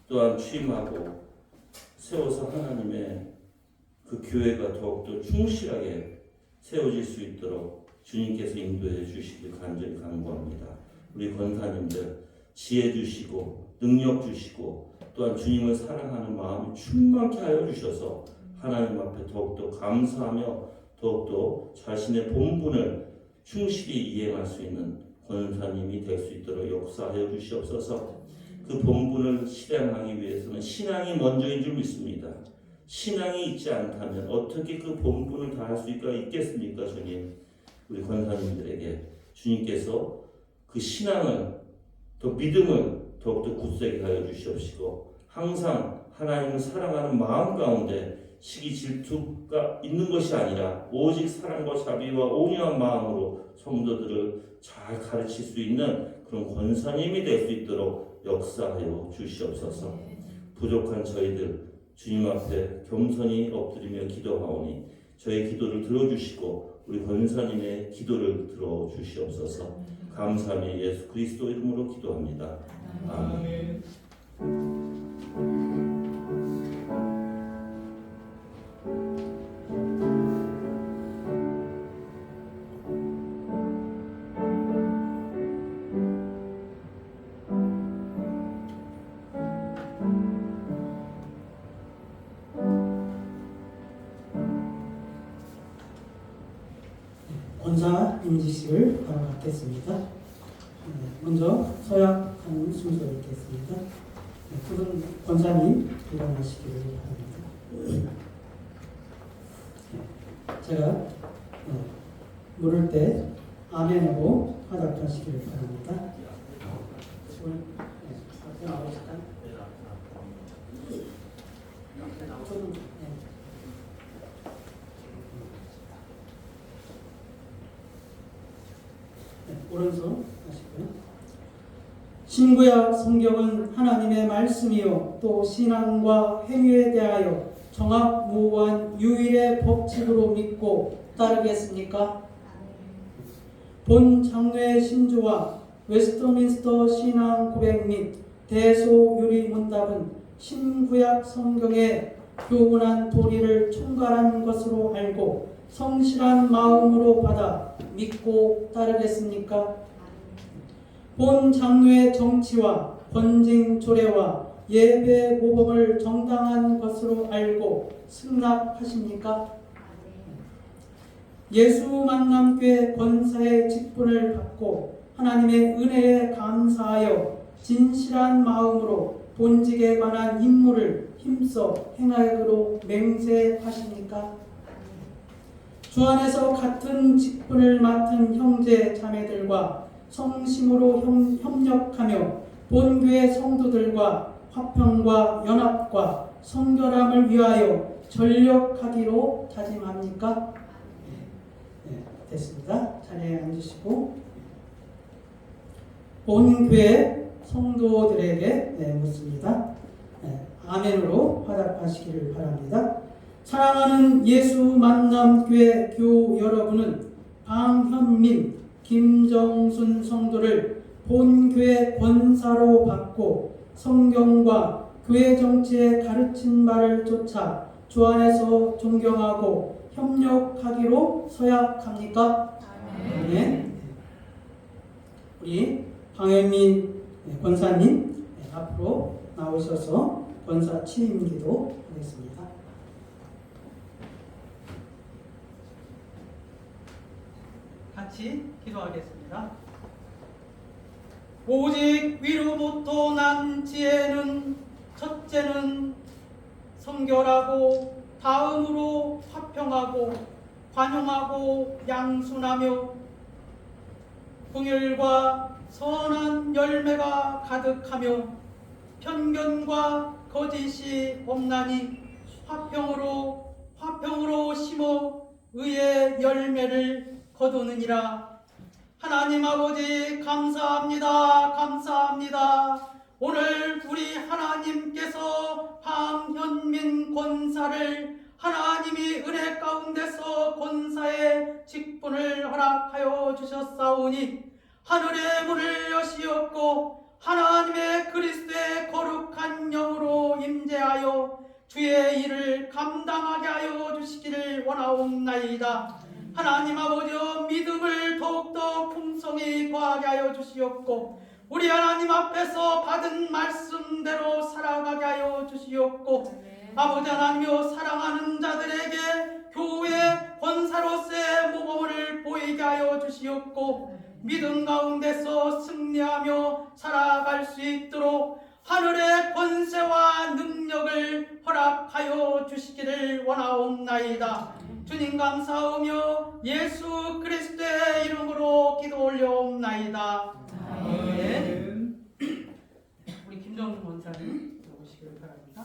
또한 취임하고 세워서 하나님의 그 교회가 더욱더 충실하게 세워질 수 있도록 주님께서 인도해 주시길 간절히 간구합니다. 우리 권사님들 지혜 주시고 능력 주시고 또한 주님을 사랑하는 마음이 충만케 하여 주셔서 하나님 앞에 더욱더 감사하며 더욱더 자신의 본분을 충실히 이행할 수 있는 권사님이 될 수 있도록 역사하여 주시옵소서. 그 본분을 실행하기 위해서는 신앙이 먼저인 줄 믿습니다. 신앙이 있지 않다면 어떻게 그 본분을 다할 수가 있겠습니까, 주님? 우리 권사님들에게 주님께서 그 신앙을 더 믿음을 더욱더 굳세게 하여 주시옵시고 항상 하나님을 사랑하는 마음 가운데 시기 질투가 있는 것이 아니라 오직 사랑과 자비와 온유한 마음으로 성도들을 잘 가르칠 수 있는 그런 권사님이 될 수 있도록 역사하여 주시옵소서. 부족한 저희들 주님 앞에 겸손히 엎드리며 기도하오니 저의 기도를 들어주시고 우리 권사님의 기도를 들어주시옵소서. 감사하며 예수 그리스도 이름으로 기도합니다. 아멘. 권사 임지식을 바로 갖겠습니다. 먼저 서약하는 순서를 읽겠습니다. 두 분 권사님 일어나시기를 바랍니다. 제가 물을 때 아멘으로 화답하시기를 바랍니다. 앞에 나오실까요? 오른손 하시고요. 신구약 성경은 하나님의 말씀이요 또 신앙과 행위에 대하여 정확무한 유일의 법칙으로 믿고 따르겠습니까? 본 장로의 신조와 웨스트민스터 신앙 고백 및 대소 유리 문답은 신구약 성경의 교훈한 도리를 총괄한 것으로 알고 성실한 마음으로 받아 믿고 따르겠습니까? 본 장로의 정치와 번징 조례와 예배 모범을 정당한 것으로 알고 승낙하십니까? 예수 만남교회 권사의 직분을 받고 하나님의 은혜에 감사하여 진실한 마음으로 본직에 관한 임무를 힘써 행하도록 맹세하십니까? 주 안에서 같은 직분을 맡은 형제 자매들과 성심으로 협력하며 본교회 성도들과 화평과 연합과 성결함을 위하여 전력하기로 다짐합니까? 네, 됐습니다. 자리에 앉으시고 본교회 성도들에게 묻습니다. 아멘으로 화답하시기를 바랍니다. 사랑하는 예수 만남교회 교 여러분은 방현민, 김정순 성도를 본교회 권사로 받고 성경과 교회 정치의 가르친 바를 쫓아 주 안에서 존경하고 협력하기로 서약합니까? 네. 우리 방현민 권사님 앞으로 나오셔서 권사 취임기도 하겠습니다. 같이 기도하겠습니다. 오직 위로부터 난 지혜는 첫째는 성결하고 다음으로 화평하고 관용하고 양순하며 긍휼과 선한 열매가 가득하며 편견과 거짓이 없나니 화평으로 심어 의의 열매를 거두느니라. 하나님 아버지 감사합니다. 오늘 우리 하나님께서 방현민 권사를 하나님이 은혜 가운데서 권사의 직분을 허락하여 주셨사오니 하늘의 문을 여시었고 하나님의 그리스도의 거룩한 영으로 임재하여 주의 일을 감당하게 하여 주시기를 원하옵나이다. 하나님 아버지여 믿음을 더욱더 풍성히 더하게 하여 주시옵고 우리 하나님 앞에서 받은 말씀대로 살아가게 하여 주시옵고 아버지 하나님이여 사랑하는 자들에게 교회 권사로서의 모범을 보이게 하여 주시옵고 믿음 가운데서 승리하며 살아갈 수 있도록 하늘의 권세와 능력을 허락하여 주시기를 원하옵나이다. 주님 감사하며 예수 그리스도의 이름으로 기도 올려옵나이다. 아멘. 우리 김정준 원사님 나오시길 바랍니다.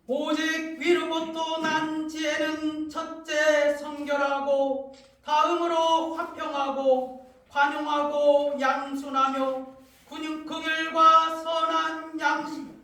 오직 위로부터 난 지혜는 첫째 성결하고 다음으로 화평하고 관용하고 양순하며 긍휼과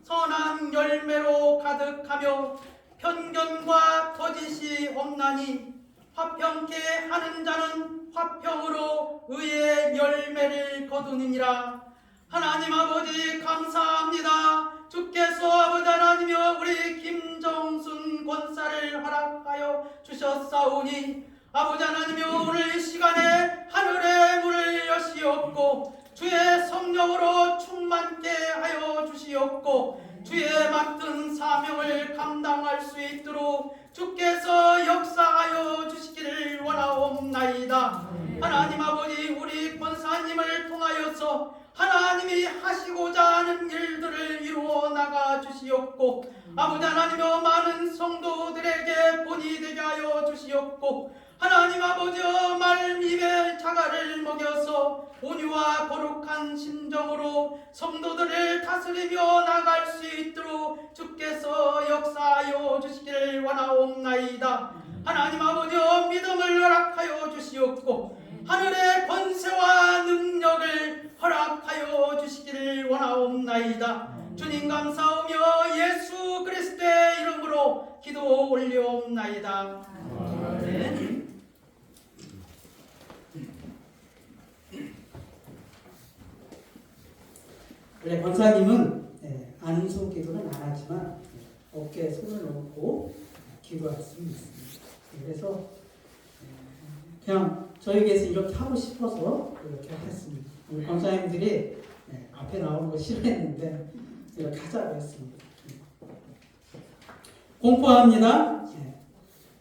선한 열매로 가득하며 편견과 거짓이 없나니 화평케 하는 자는 화평으로 의의 열매를 거두느니라. 하나님 아버지 감사합니다. 주께서 아버지 하나님이여 우리 김정순 권사를 허락하여 주셨사오니 아버지 하나님이여 오늘 이 시간에 하늘의 문을 여시옵고 주의 성령으로 충만케 하여 주시옵고 주의 맡은 사명을 감당할 수 있도록 주께서 역사하여 주시기를 원하옵나이다. 하나님 아버지 우리 권사님을 통하여서 하나님이 하시고자 하는 일들을 이루어 나가 주시옵고 아버지 하나님여 많은 성도들에게 본이 되게 하여 주시옵고 하나님 아버지여 말씀의 자가를 먹여서 온유와 거룩한 심정으로 성도들을 다스리며 나갈 수 있도록 주께서 역사하여 주시기를 원하옵나이다. 하나님 아버지여 믿음을 허락하여 주시옵고 하늘의 권세와 능력을 허락하여 주시기를 원하옵나이다. 주님 감사하며 예수 그리스도의 이름으로 기도 올려옵나이다. 아멘. 원래 권사님은 안수 기도는 안 하지만 어깨에 손을 얹고 기도할 수 있습니다. 그래서 그냥 저에게서 이렇게 하고 싶어서 이렇게 했습니다. 우리 권사님들이 앞에 나오는 거 싫어했는데 이렇게 하자고 했습니다. 공포합니다.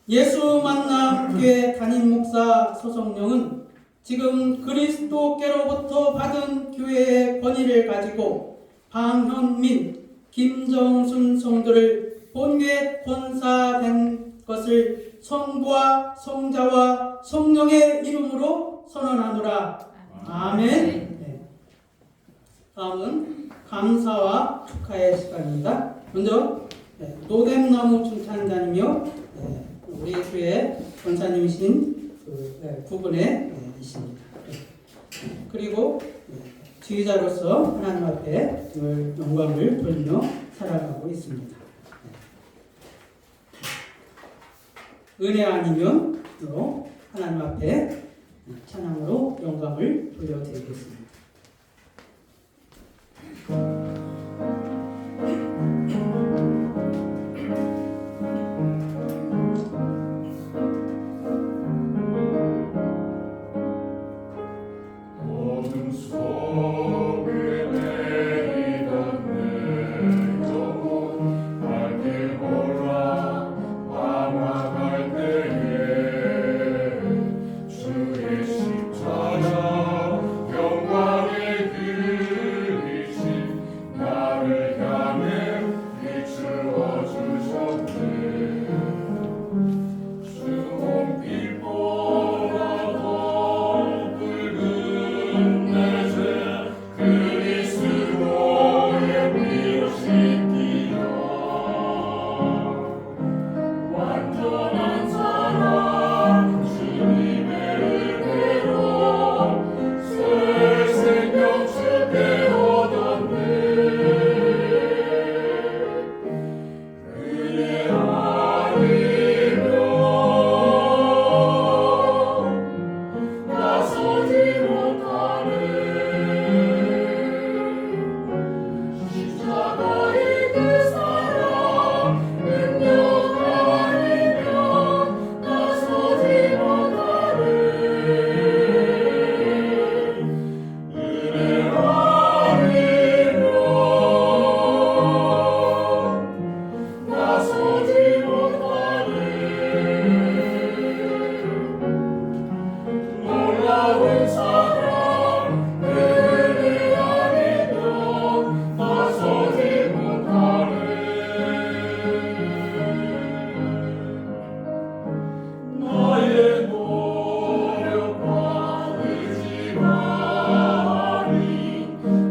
예수 만남 교회 담임 목사 서성령은 지금 그리스도께로부터 받은 교회의 권위를 가지고 방현민, 김정순 성도를 본교회 권사된 것을 성부와 성자와 성령의 이름으로 선언하노라. 아멘. 네. 다음은 감사와 축하의 시간입니다. 먼저 노뎀나무 춘찬자님이요. 우리 교회 권사님이신 두 분의 이십니다. 그리고 지휘자로서 하나님 앞에 늘 영광을 돌리며 살아가고 있습니다. 은혜 아니면 하나님 앞에 찬양으로 영광을 돌려드리겠습니다. 어둠 속에 내리던 내 영혼 밝게 올라 방황할 때에 주의 십자가 영광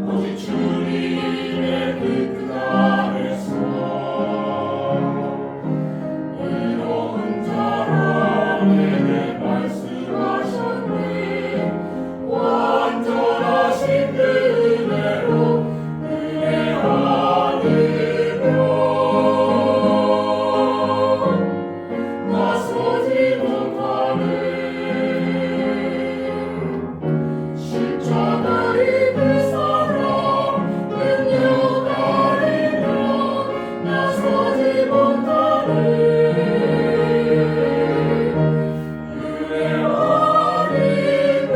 오직 주님의 그 안에서 의로운 자라 내게 말씀하셨네. 완전하신 그 은혜로 은혜 안으로 나서지 못하네. 십자가의 그 사랑 능력 아니면 나서지 못하네. 은혜 아니면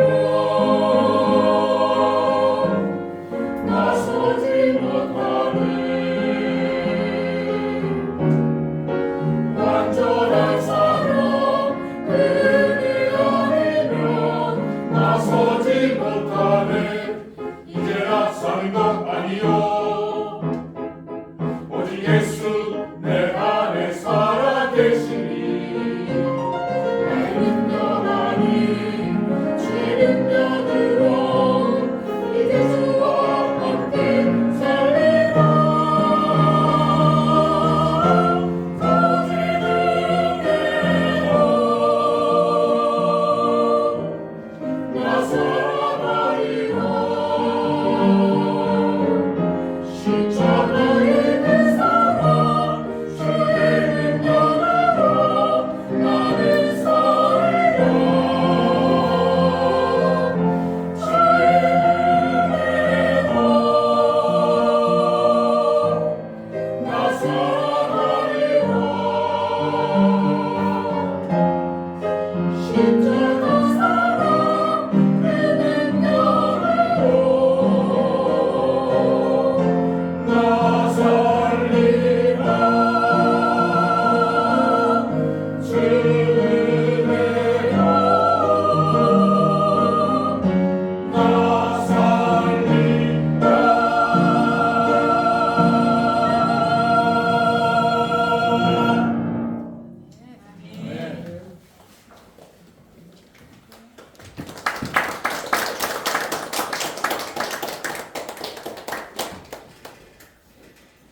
나서지 못하네. 완전한 사랑 그 은혜 아니면 나서지 못하네. 이제야 사는 것 아니요 오직 예수 내 안에 살아 계시니 나의 능력 아닌 주의 능력으로 이제 주와 함께 살리라. 오직 은혜로 나 살아가리라. 십자가의 그 사랑 주의 능력으로 나는 살리라. 주의 은혜로 나 살아가리라. 십자가 사랑 그 능력으로 나 살리라. 주 은혜로 나 살리라.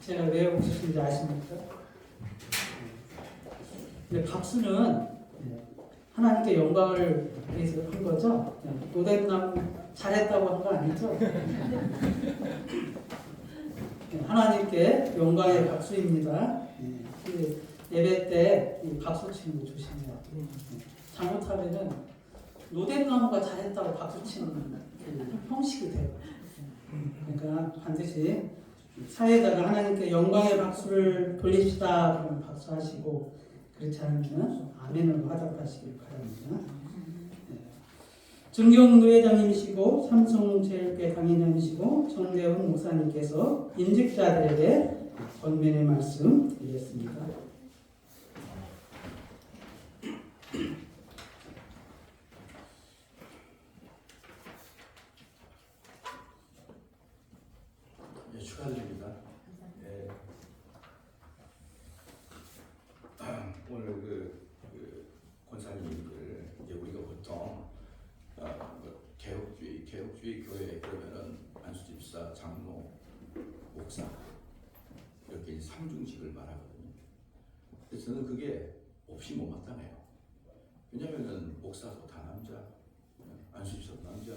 제가 왜 웃으신지 아십니까? 근데 박수는 하나님께 영광을 위해서 한 거죠. 노랫나무 잘했다고 한 거 아니죠? 하나님께 영광의 박수입니다. 예배 때 이 박수 치는 거 조심해야 돼요. 잘못하면은 노랫나무가 잘했다고 박수 치는 그 형식이 돼요. 그러니까 반드시 사회에다가 하나님께 영광의 박수를 돌립시다. 그러면 박수하시고 그렇지 않으면 아멘으로 화답하시길 바랍니다. 증경노 회장님이시고 삼성제일교회 강인장이시고 정대훈 목사님께서 임직자들에게 권면의 말씀 드리겠습니다. 예, 축하드립니다. 예. 오늘 그 권사님들 이제 우리가 보통 개혁주의 교회 그러면은 안수집사, 장로, 목사 이렇게 삼중직을 말하거든요. 근데 저는 그게 없이 못마땅해요. 왜냐면은 목사도 다 남자, 안수집사도 남자,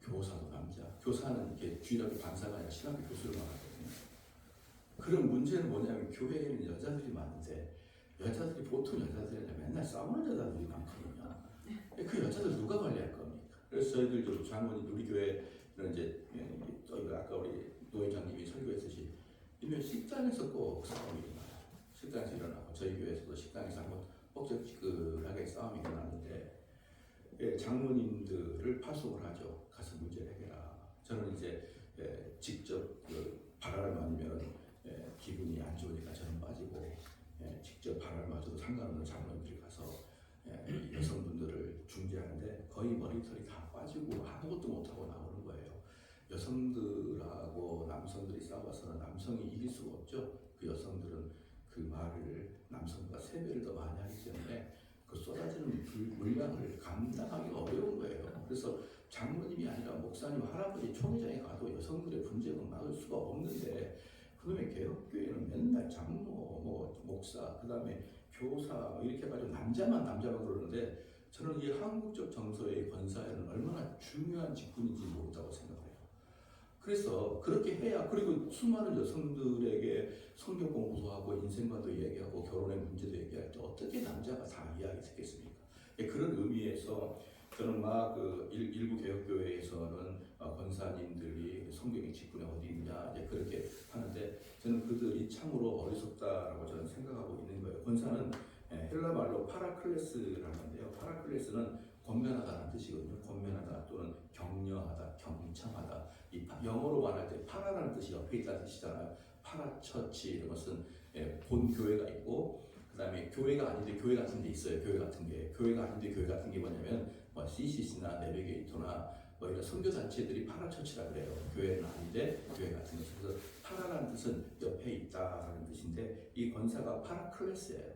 교사도 남자. 교사는 이렇게 주일학교 반사가 아니라 신학교 교수를 말하거든요. 그런 문제는 뭐냐면 교회에는 여자들이 많은데 여자들이 보통 여자들이랑 맨날 싸우는 여자들이 많거든요. 그 여자들 누가 관리할 겁니까? 그래서 저희들 장모님 우리 교회는 이제 또 아까 우리 노 회장님이 설교했듯이 이면 식당에서 꼭 싸움이 일어나요. 식당에서 일어나고 저희 교회에서도 식당에서 한번 뻑적지근하게 싸움이 일어났는데 장모님들을 파송을 하죠. 가서 문제를 해결하라. 저는 이제 직접 발화를 맞으면 기분이 안 좋으니까 저는 빠지고 직접 발화를 맞아도 상관없는 장모님들이 가서 여성분들을 중재하는데 거의 머리털이 다 빠지고 아무것도 못하고 나오는 거예요. 여성들하고 남성들이 싸워서는 남성이 이길 수가 없죠. 그 여성들은 그 말을 남성보다 3배를 더 많이 하기 때문에 그 쏟아지는 물량을 감당하기가 어려운 거예요. 그래서 장로님이 아니라 목사님, 할아버지, 총회장에 가도 여성들의 분쟁은 막을 수가 없는데 그놈의 개혁교회는 맨날 장로, 목사, 그 다음에 교사 이렇게 해가지고 남자만 그러는데 저는 이 한국적 정서의 권사에는 얼마나 중요한 직분인지 모른다고 생각해요. 그래서 그렇게 해야, 그리고 수많은 여성들에게 성경 공부도 하고 인생관도 얘기하고 결혼의 문제도 얘기할 때 어떻게 남자가 다 이야기 듣겠습니까? 그런 의미에서 저는 막 그 일부 개혁교회에서는 권사님들이 성경의 직분이 어디 있냐 이제 그렇게 하는데 저는 그들이 참으로 어리석다라고 저는 생각하고 있는 거예요. 권사는 헬라 말로 파라클레스라는 건데요. 파라클레스는 권면하다라는 뜻이거든요. 권면하다 또는 격려하다, 경청하다. 이 영어로 말할 때 파라라는 뜻이 옆에 있다는 뜻이잖아요. 파라처치 이런 것은 본 교회가 있고 그 다음에 교회가 아닌데 교회 같은 데 있어요. 교회 같은 게. 교회가 아닌데 교회 같은 게 뭐냐면 CCC나 내비게이터나 이런 선교단체들이 파라처치라 그래요. 교회는 아닌데 교회 같은 것. 그래서 파라라는 뜻은 옆에 있다라는 뜻인데 이 권사가 파라클레스예요.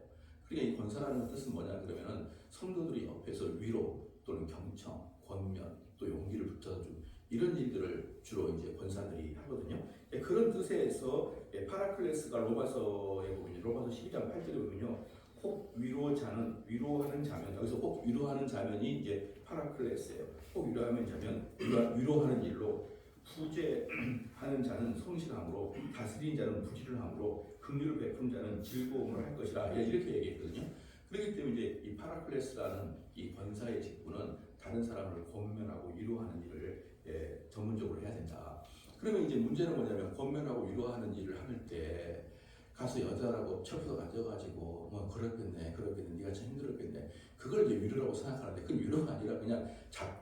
그러니까 이 권사라는 뜻은 뭐냐 그러면은 성도들이 옆에서 위로 또는 경청, 권면 또 용기를 붙여준 이런 일들을 주로 이제 권사들이 하거든요. 그런 뜻에서 파라클레스가 로마서에 보면 로마서 12장 8절에 보면요. 혹 위로하는 자면 여기서 혹 위로하는 자면이 이제 파라클레스예요. 혹 위로하는 일로 부재하는 자는 성실함으로 다스리는 자는 부지를 함으로 긍휼을 베푸는 자는 즐거움을 할 것이라 이렇게 얘기했거든요. 그렇기 때문에 이제 이 파라클레스라는 이 권사의 직분은 다른 사람을 권면하고 위로하는 일을 전문적으로 해야 된다. 그러면 이제 문제는 뭐냐면 권면하고 위로하는 일을 할 때 가서 여자라고 척해서 앉아가지고 뭐 그렇겠네 네가 참 힘들었겠네 그걸 이제 위로라고 생각하는데 그건 위로가 아니라 그냥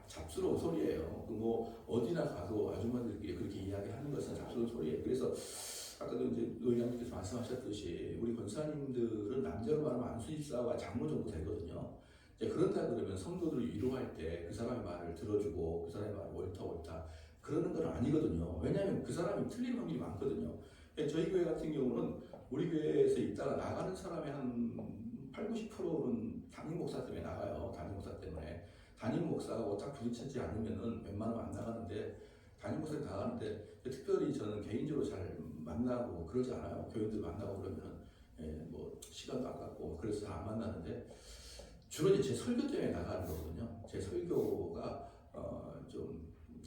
잡스러운 소리예요. 뭐 어디나 가도 아줌마들끼리 그렇게 이야기하는 것은 잡스러운 소리예요. 그래서 아까도 이제 의장님께서 말씀하셨듯이 우리 권사님들은 남자로 말하면 안수집사와 장로 정도 되거든요. 이제 그런다 그러면 성도들을 위로할 때 그 사람의 말을 들어주고 그 사람의 말을 옳다 그러는 건 아니거든요. 왜냐하면 그 사람이 틀릴 확률이 많거든요. 저희 교회 같은 경우는 우리 교회에서 있다가 나가는 사람의 한 80~90%는 담임 목사 때문에 나가요. 담임 목사 때문에. 담임 목사하고 딱 부딪히지 않으면은 웬만하면 안 나가는데 담임 목사님 나가는데 특별히 저는 개인적으로 잘 만나고 그러지 않아요. 교인들 만나고 그러면은 뭐 시간도 아깝고 그래서 잘 안 만나는데 주로 이제 제 설교 때문에 나가는 거거든요. 제 설교가 좀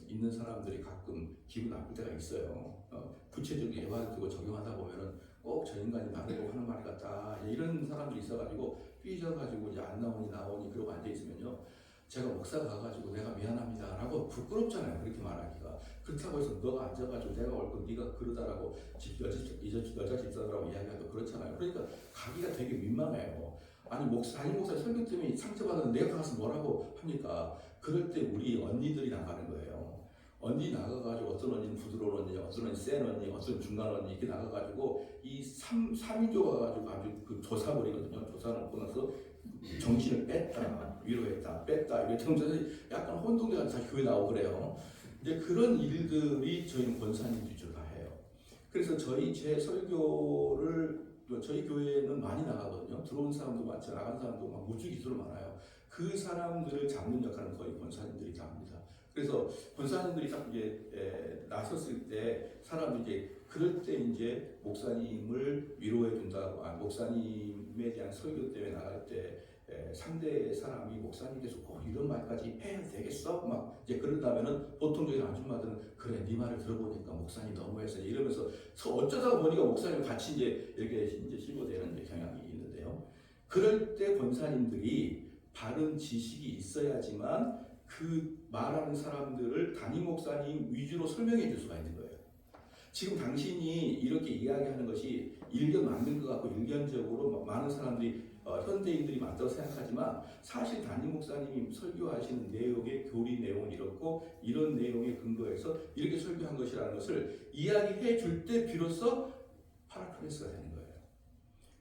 있는 사람들이 가끔 기분 나쁠 때가 있어요. 구체적인 예화를 두고 적용하다 보면은 꼭 저 인간이 나보고 하는 말 같다. 이런 사람들이 있어가지고 삐져가지고 이제 안 나오니 그러고 앉아 있으면요. 제가 목사가 가가지고 내가 미안합니다라고 부끄럽잖아요. 그렇게 말하기가. 그렇다고 해서 너가 앉아가지고 내가 옳고 네가 그러다라고 여자 집사들하고 이야기하고 그렇잖아요. 그러니까 가기가 되게 민망해요. 아니 담임 목사 설교 때문에 상처받았는데 내가 가서 뭐라고 합니까? 그럴 때 우리 언니들이 나가는 거예요. 언니 나가가지고 어떤 언니는 부드러운 언니, 어떤 언니 센 언니, 어떤 중간 언니 이렇게 나가가지고 이 3인조가 가지고 아주 그 조사버리거든요. 조사놓고 나서 정신을 뺐다, 위로했다, 뺐다 이렇게 정신이 약간 혼동돼서 다시 교회 나오고 그래요. 이제 그런 일들이 저희 권사님들이 주로 다 해요. 그래서 제 설교를 저희 교회는 많이 나가거든요. 들어온 사람도 많지 나간 사람도 막 무주 기수로 많아요. 그 사람들을 잡는 역할은 거의 권사님들이 다 합니다. 그래서 권사님들이 딱 이제 나섰을 때 사람들이 이제 그럴 때 이제 목사님을 위로해 준다고 목사님에 대한 설교 때문에 나갈 때 상대 사람이 목사님께서 꼭 이런 말까지 해야 되겠어? 막 이제 그런다면은 보통적인 아줌마들은 그래 네 말을 들어보니까 목사님 너무했어 이러면서 어쩌다 보니까 목사님 같이 이제 이렇게 이제 실고되는 경향이 있는데요. 그럴 때 권사님들이 바른 지식이 있어야지만 그 말하는 사람들을 담임 목사님 위주로 설명해 줄 수가 있는 거예요. 지금 당신이 이렇게 이야기하는 것이 일견 맞는 것 같고 일견적으로 많은 사람들이 현대인들이 맞다고 생각하지만 사실 담임 목사님이 설교하시는 내용의 교리 내용은 이렇고 이런 내용에 근거해서 이렇게 설교한 것이라는 것을 이야기해 줄 때 비로소 파라클레스가 되는 거예요.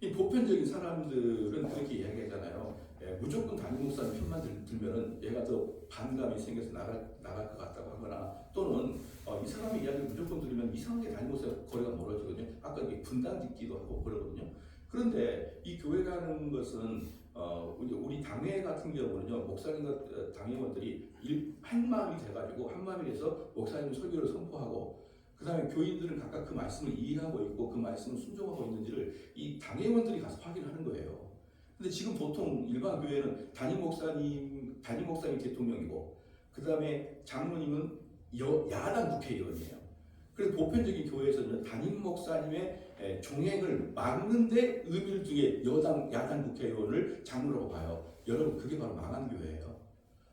이 보편적인 사람들은 그렇게 이야기하잖아요. 무조건 담임 목사님 편만 들면은 얘가 더 반감이 생겨서 나갈 것 같다고 하거나 또는 이 사람의 이야기를 무조건 들으면 이상하게 담임 목사 거리가 멀어지거든요. 아까 이게 분당 짓기도 하고 그러거든요. 그런데 이 교회라는 것은 우리 당회 같은 경우는요, 목사님과 당회원들이 한 마음이 돼가지고 한 마음이 돼서 목사님 설교를 선포하고, 그 다음에 교인들은 각각 그 말씀을 이해하고 있고 그 말씀을 순종하고 있는지를 이 당회원들이 가서 확인을 하는 거예요. 근데 지금 보통 일반 교회는 담임 목사님 대통령이고, 그 다음에 장로님은 야당 국회의원이에요. 그래서 보편적인 교회에서는 담임 목사님의 종행을 막는데 의미를 두게 야당 국회의원을 장로라고 봐요. 여러분, 그게 바로 망한 교회예요.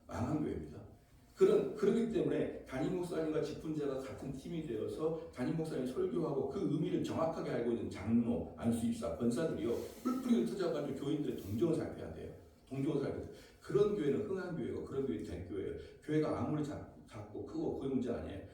망한 교회입니다. 그러기 때문에 담임 목사님과 직분자가 같은 팀이 되어서 담임 목사님이 설교하고 그 의미를 정확하게 알고 있는 장로, 안수집사, 권사들이요, 뿔뿔이 흩어져가지고 교인들의 동정을 살펴야 돼요. 동정을 살펴야 돼요. 그런 교회는 흥한 교회고 그런 교회는 된 교회예요. 교회가 아무리 작고 크고 그 문제 아니에요.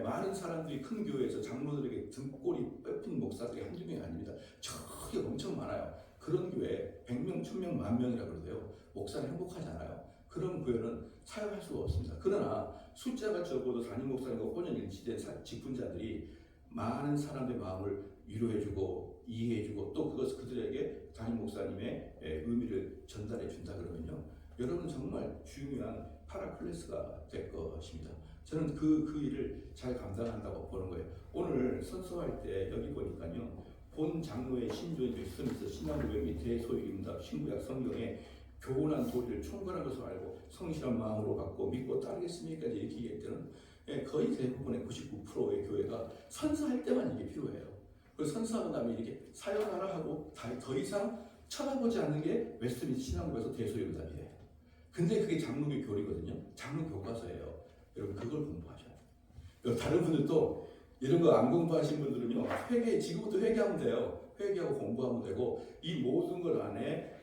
많은 사람들이 큰 교회에서 장로들에게 등골이 뺏긴 목사들이 한두 명이 아닙니다. 저기 엄청 많아요. 그런 교회 100명, 1000명, 10,000명이라 그러세요. 목사는 행복하잖아요. 그런 교회는 사용할 수가 없습니다. 그러나 숫자가 적어도 담임 목사님과 혼연일치된 직분자들이 많은 사람들의 마음을 위로해주고 이해해주고 또 그들에게 담임 목사님의 의미를 전달해 준다 그러면요, 여러분은 정말 중요한 파라클레스가 될 것입니다. 저는 그 일을 잘 감당한다고 보는 거예요. 오늘 선서할 때 여기 보니까요, 본 장로의 신조인 웨스트민스터 신앙고백 및 대소유임답 신구약 성경에 교훈한 도리를 총괄한 것으로 알고 성실한 마음으로 받고 믿고 따르겠습니까? 이렇게 얘기할 때는 거의 대부분의 99%의 교회가 선서할 때만 이게 필요해요. 그래서 선서하고 나면 이렇게 사역하라 하고 더 이상 쳐다보지 않는 게 웨스트민스터 신앙고백에서 대소유임답이에요. 근데 그게 장로교 교리거든요. 장로 교과서예요. 여러분, 그걸 공부하셔야 돼요. 다른 분들도 이런 거 안 공부하신 분들은요, 지금부터 회개하면 돼요. 회개하고 공부하면 되고, 이 모든 것 안에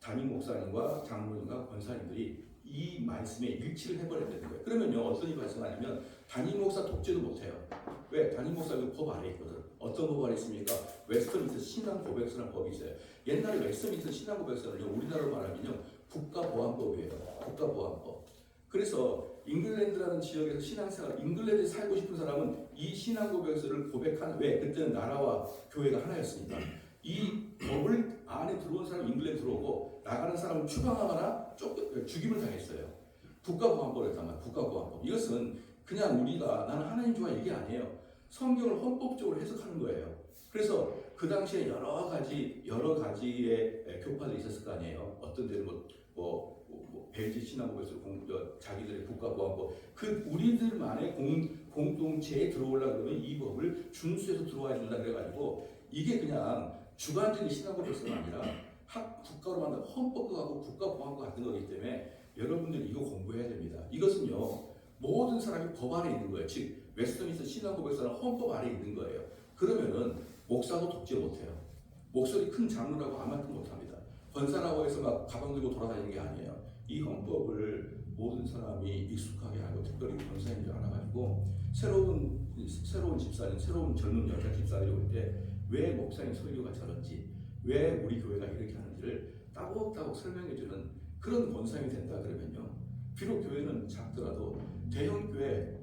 담임 목사님과 장로님과 권사님들이 이 말씀에 일치를 해버려야 되는 거예요. 그러면요, 어떤 일이 발생하냐면 담임 목사 독재도 못해요. 왜? 담임 목사는 법 아래 있거든. 어떤 법 아래 있습니까? 웨스트민스터 신앙 고백서라는 법이 있어요. 옛날에 웨스트민스터 신앙 고백서는요, 우리나라로 말하면요, 국가보안법이에요. 국가보안법. 그래서 잉글랜드라는 지역에서 신앙생활, 잉글랜드에 살고 싶은 사람은 이 신앙 고백서를 고백하는, 왜? 그때는 나라와 교회가 하나였으니까. 이 법을 안에 들어온 사람은 잉글랜드 들어오고 나가는 사람은 추방하거나 죽임을 당했어요. 국가보안법이었단 말이에요. 국가보안법. 이것은 그냥 우리가 나는 하나님 좋아 얘기 아니에요. 성경을 헌법적으로 해석하는 거예요. 그래서 그 당시에 여러 가지의 교파들이 있었을 거 아니에요. 어떤 데는 벨지 신앙고백서 자기들의 국가보안법, 그 우리들만의 공동체에 들어오려고 그러면 이 법을 준수해서 들어와야 된다 그래가지고, 이게 그냥 주관적인 신앙고백서가 아니라 국가로 만든 헌법하고 국가보안법 같은 거기 때문에 여러분들 이거 공부해야 됩니다. 이것은요, 모든 사람이 법 아래 있는 거예요. 즉 웨스트민스터 신앙고백서는 헌법 아래 있는 거예요. 그러면은 목사도 독재 못해요. 목소리 큰 장로라고 아무것도 못합니다. 권사라고 해서 막 가방 들고 돌아다니는 게 아니에요. 이 헌법을 모든 사람이 익숙하게 알고, 특별히 권사인 줄 알아가지고 새로운 집사님, 새로운 젊은 여자 집사들이 올 때 왜 목사님 설교가 저런지, 왜 우리 교회가 이렇게 하는지를 따곡따곡 설명해주는 그런 권사님이 된다 그러면요, 비록 교회는 작더라도 대형교회,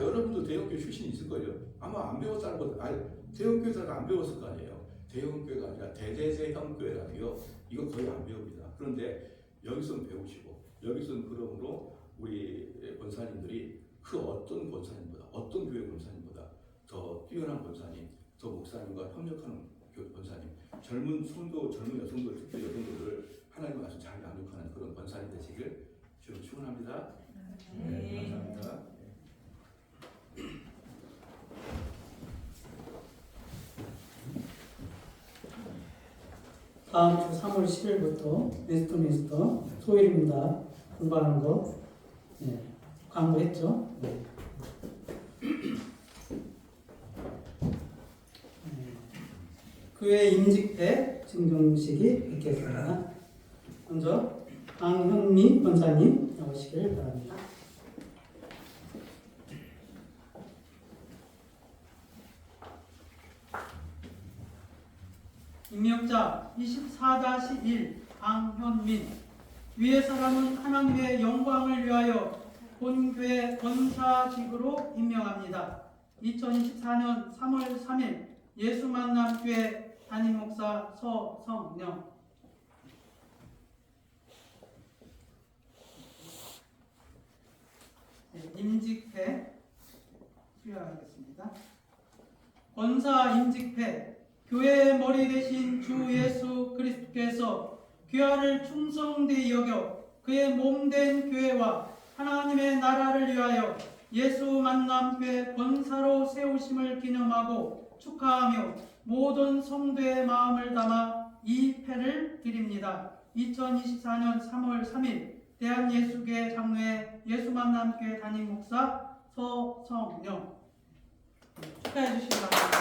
여러분도 대형교회 출신이 있을 거예요. 아마 안 배웠다는 것, 대형교회에서 안 배웠을 거 아니에요. 대형교회가 아니라 대대제형교회라고요. 이거 거의 안 배웁니다. 그런데 여기서는 배우시고, 여기서는 그러므로 우리 권사님들이 그 어떤 권사님보다, 어떤 교회 권사님보다 더 뛰어난 권사님, 더 목사님과 협력하는 권사님, 젊은 성도, 젊은 여성들, 특히 여성들을 하나님 말씀 잘 양육하는 그런 권사님 되시길 주로 축원합니다. 네, 감사합니다. 다음 주 3월 10일부터 웨스트민스터 소일입니다. 공부하는 거 광고했죠. 교회 임직회 증정식이 있겠습니다. 먼저 강현미 권사님 나오시길 바랍니다. 임명자 24-1 강현민. 위의 사람은 하나님의 영광을 위하여 본교회 권사직으로 임명합니다. 2024년 3월 3일 예수만남교회 담임목사 서성령. 임직회 수여하겠습니다. 권사 임직회 교회의 머리 되신 주 예수 그리스도께서 귀하를 충성되이 여겨 그의 몸된 교회와 하나님의 나라를 위하여 예수 만남교회 권사로 세우심을 기념하고 축하하며 모든 성도의 마음을 담아 이 패를 드립니다. 2024년 3월 3일 대한예수교회 장로회 예수만남교회 담임 목사 서성영 축하해 주시기 바랍니다.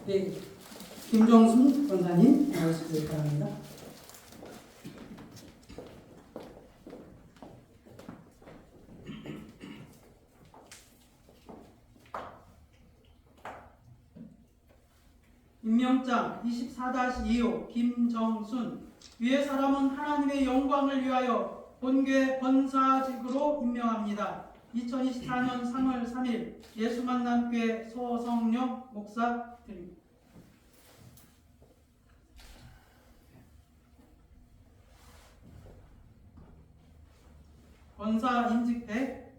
네, 김정순 권사님 나오시기 바랍니다. 임명장 24-25 김정순 위의 사람은 하나님의 영광을 위하여 본교회 권사직으로 임명합니다. 2024년 3월 3일 예수만남교회 서성영 목사 드립니다. 권사 임직회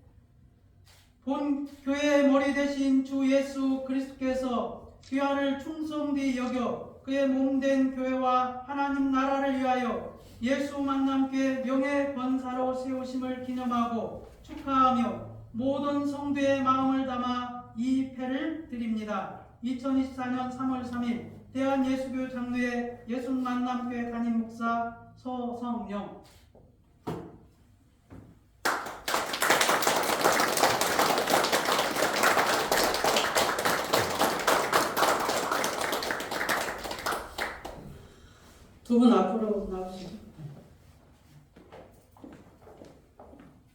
본 교회의 머리 되신 주 예수 그리스도께서 귀하를 충성되이 여겨 그의 몸된 교회와 하나님 나라를 위하여 예수 만남교회 명예 권사로 세우심을 기념하고 축하하며 모든 성도의 마음을 담아 이 패를 드립니다. 2024년 3월 3일 대한예수교 장로회 예수만남교회 담임 목사 서성영 두 분 앞으로 나오시죠.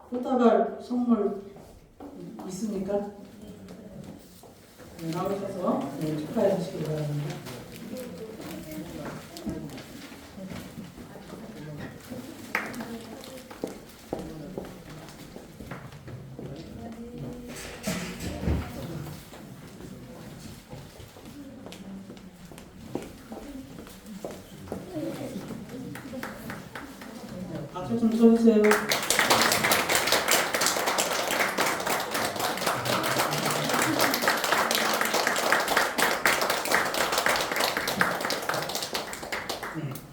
꽃다발 선물 있습니까? 네, 나오셔서 축하해 주시기 바랍니다. 박수 좀 쳐주세요.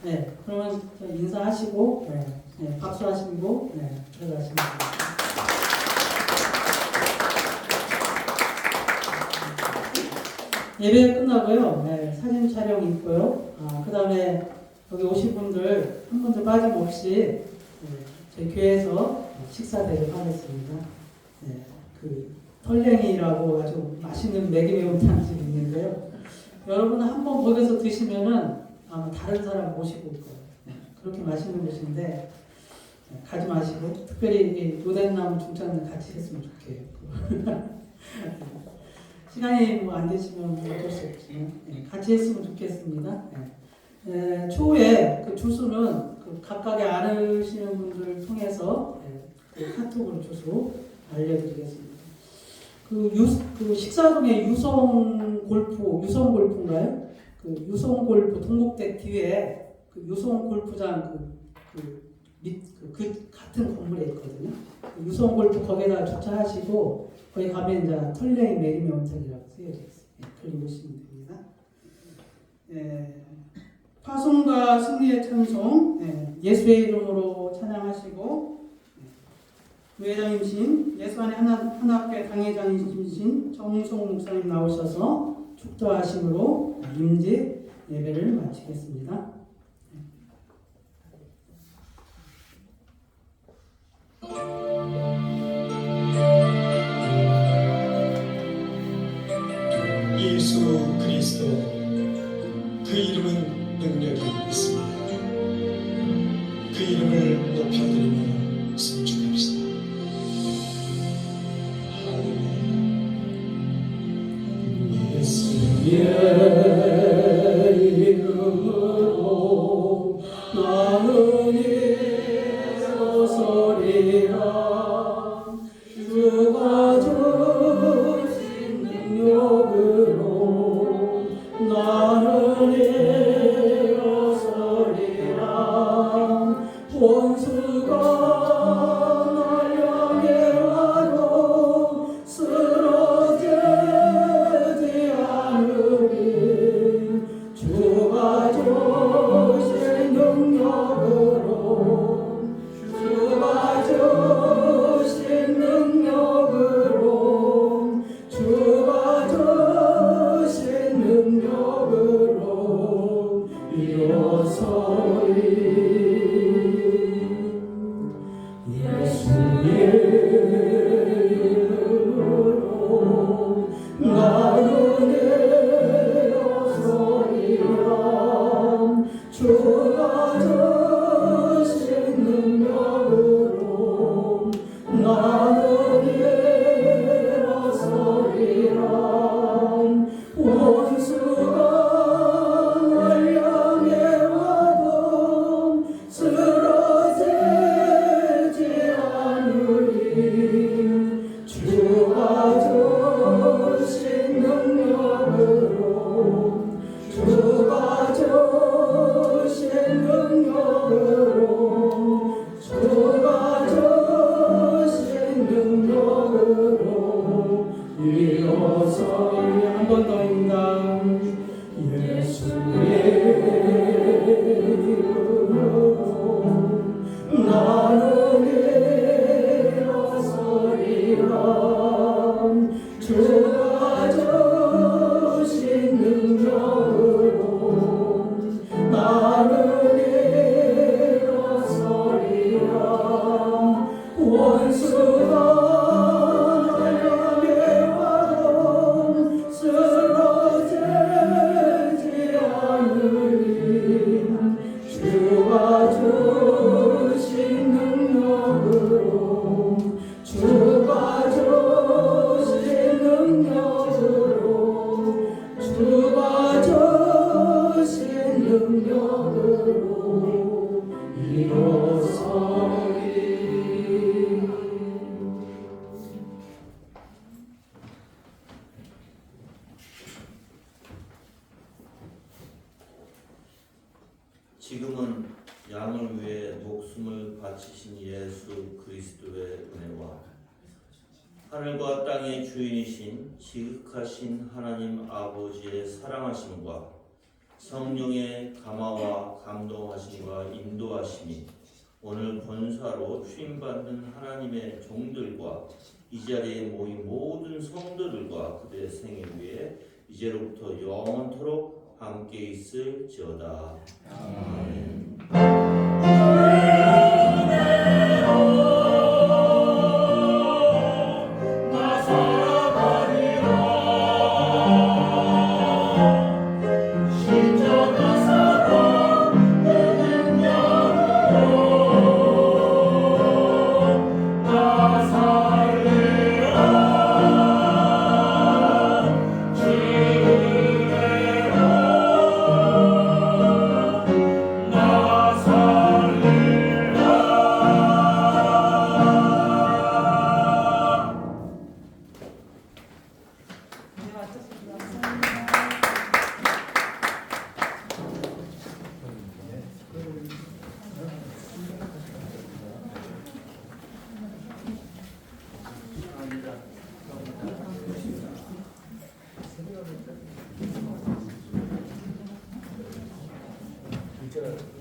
네, 그러면 인사하시고 박수하시고 들어가시면 됩니다. 예배 끝나고요. 사진 촬영 있고요. 그 다음에 여기 오신 분들 한 분도 빠짐없이 저희 교회에서 식사 대접하겠습니다. 그 털랭이라고 아주 맛있는 매기매운탕집이 있는데요. 여러분 한번 거기서 드시면은 아마 다른 사람 모시고 올 거예요. 그렇게 맛있는 곳인데 가지 마시고 특별히 노덴나무 중창을 같이 했으면 좋겠고 시간이 뭐 안 되시면 어쩔 수 없지만 같이 했으면 좋겠습니다. 초에 그 주소는 그 각각의 아시는 분들을 통해서 그 카톡으로 주소 알려드리겠습니다. 그 식사동의 유성 골프인가요? 그 유성 골프 동국대 뒤에 그 유성 골프장 그 같은 건물에 있거든요. 그 유성 골프 거기다 주차하시고 거기 가면 이제 털레이 매기매운탕이라고 쓰여져 있어요. 거기 오시면 됩니다. 파송과 승리의 찬송 예수의 이름으로 찬양하시고 부회장이신 예수 안에 하나교회 당회장이신 정송 목사님 나오셔서 축도하심으로 임직 예배를 마치겠습니다. 예수 그리스도 그 이름은 능력이 있습니다. 그 이름을 높여드리며颂축합시다. 할렐루야. 예수의 이름으로 나는 일어서리라. 주가 주신 능력으로 원수가 날 향해 와도 쓰러지지 않으리. 주가 주신 능력으로 주가 주신 능력으로 주가 주신 능력으로 일어서리. 한 번 더입니다. 예수의 이름으로 나는 일어서리라. 주가 주신 능력으로 나는 일어서리라. 원수가 날 향해 와도 쓰러지지 않으리. 주가 주신 능력으로 주가 주신 능력으로 주가 주신 능력으로 일어서리. 지금은 양을 위해 목숨을 바치신 예수 그리스도의 은혜와 하늘과 땅의 주인이신 지극하신 하나님 아버지의 사랑하심과 성령의 감화와 감동하심과 인도하심이 오늘 권사로 추임받는 하나님의 종들과 이 자리에 모인 모든 성도들과 그들의 생일 위에 이제로부터 영원토록 함께 있을지어다. 아멘. 진짜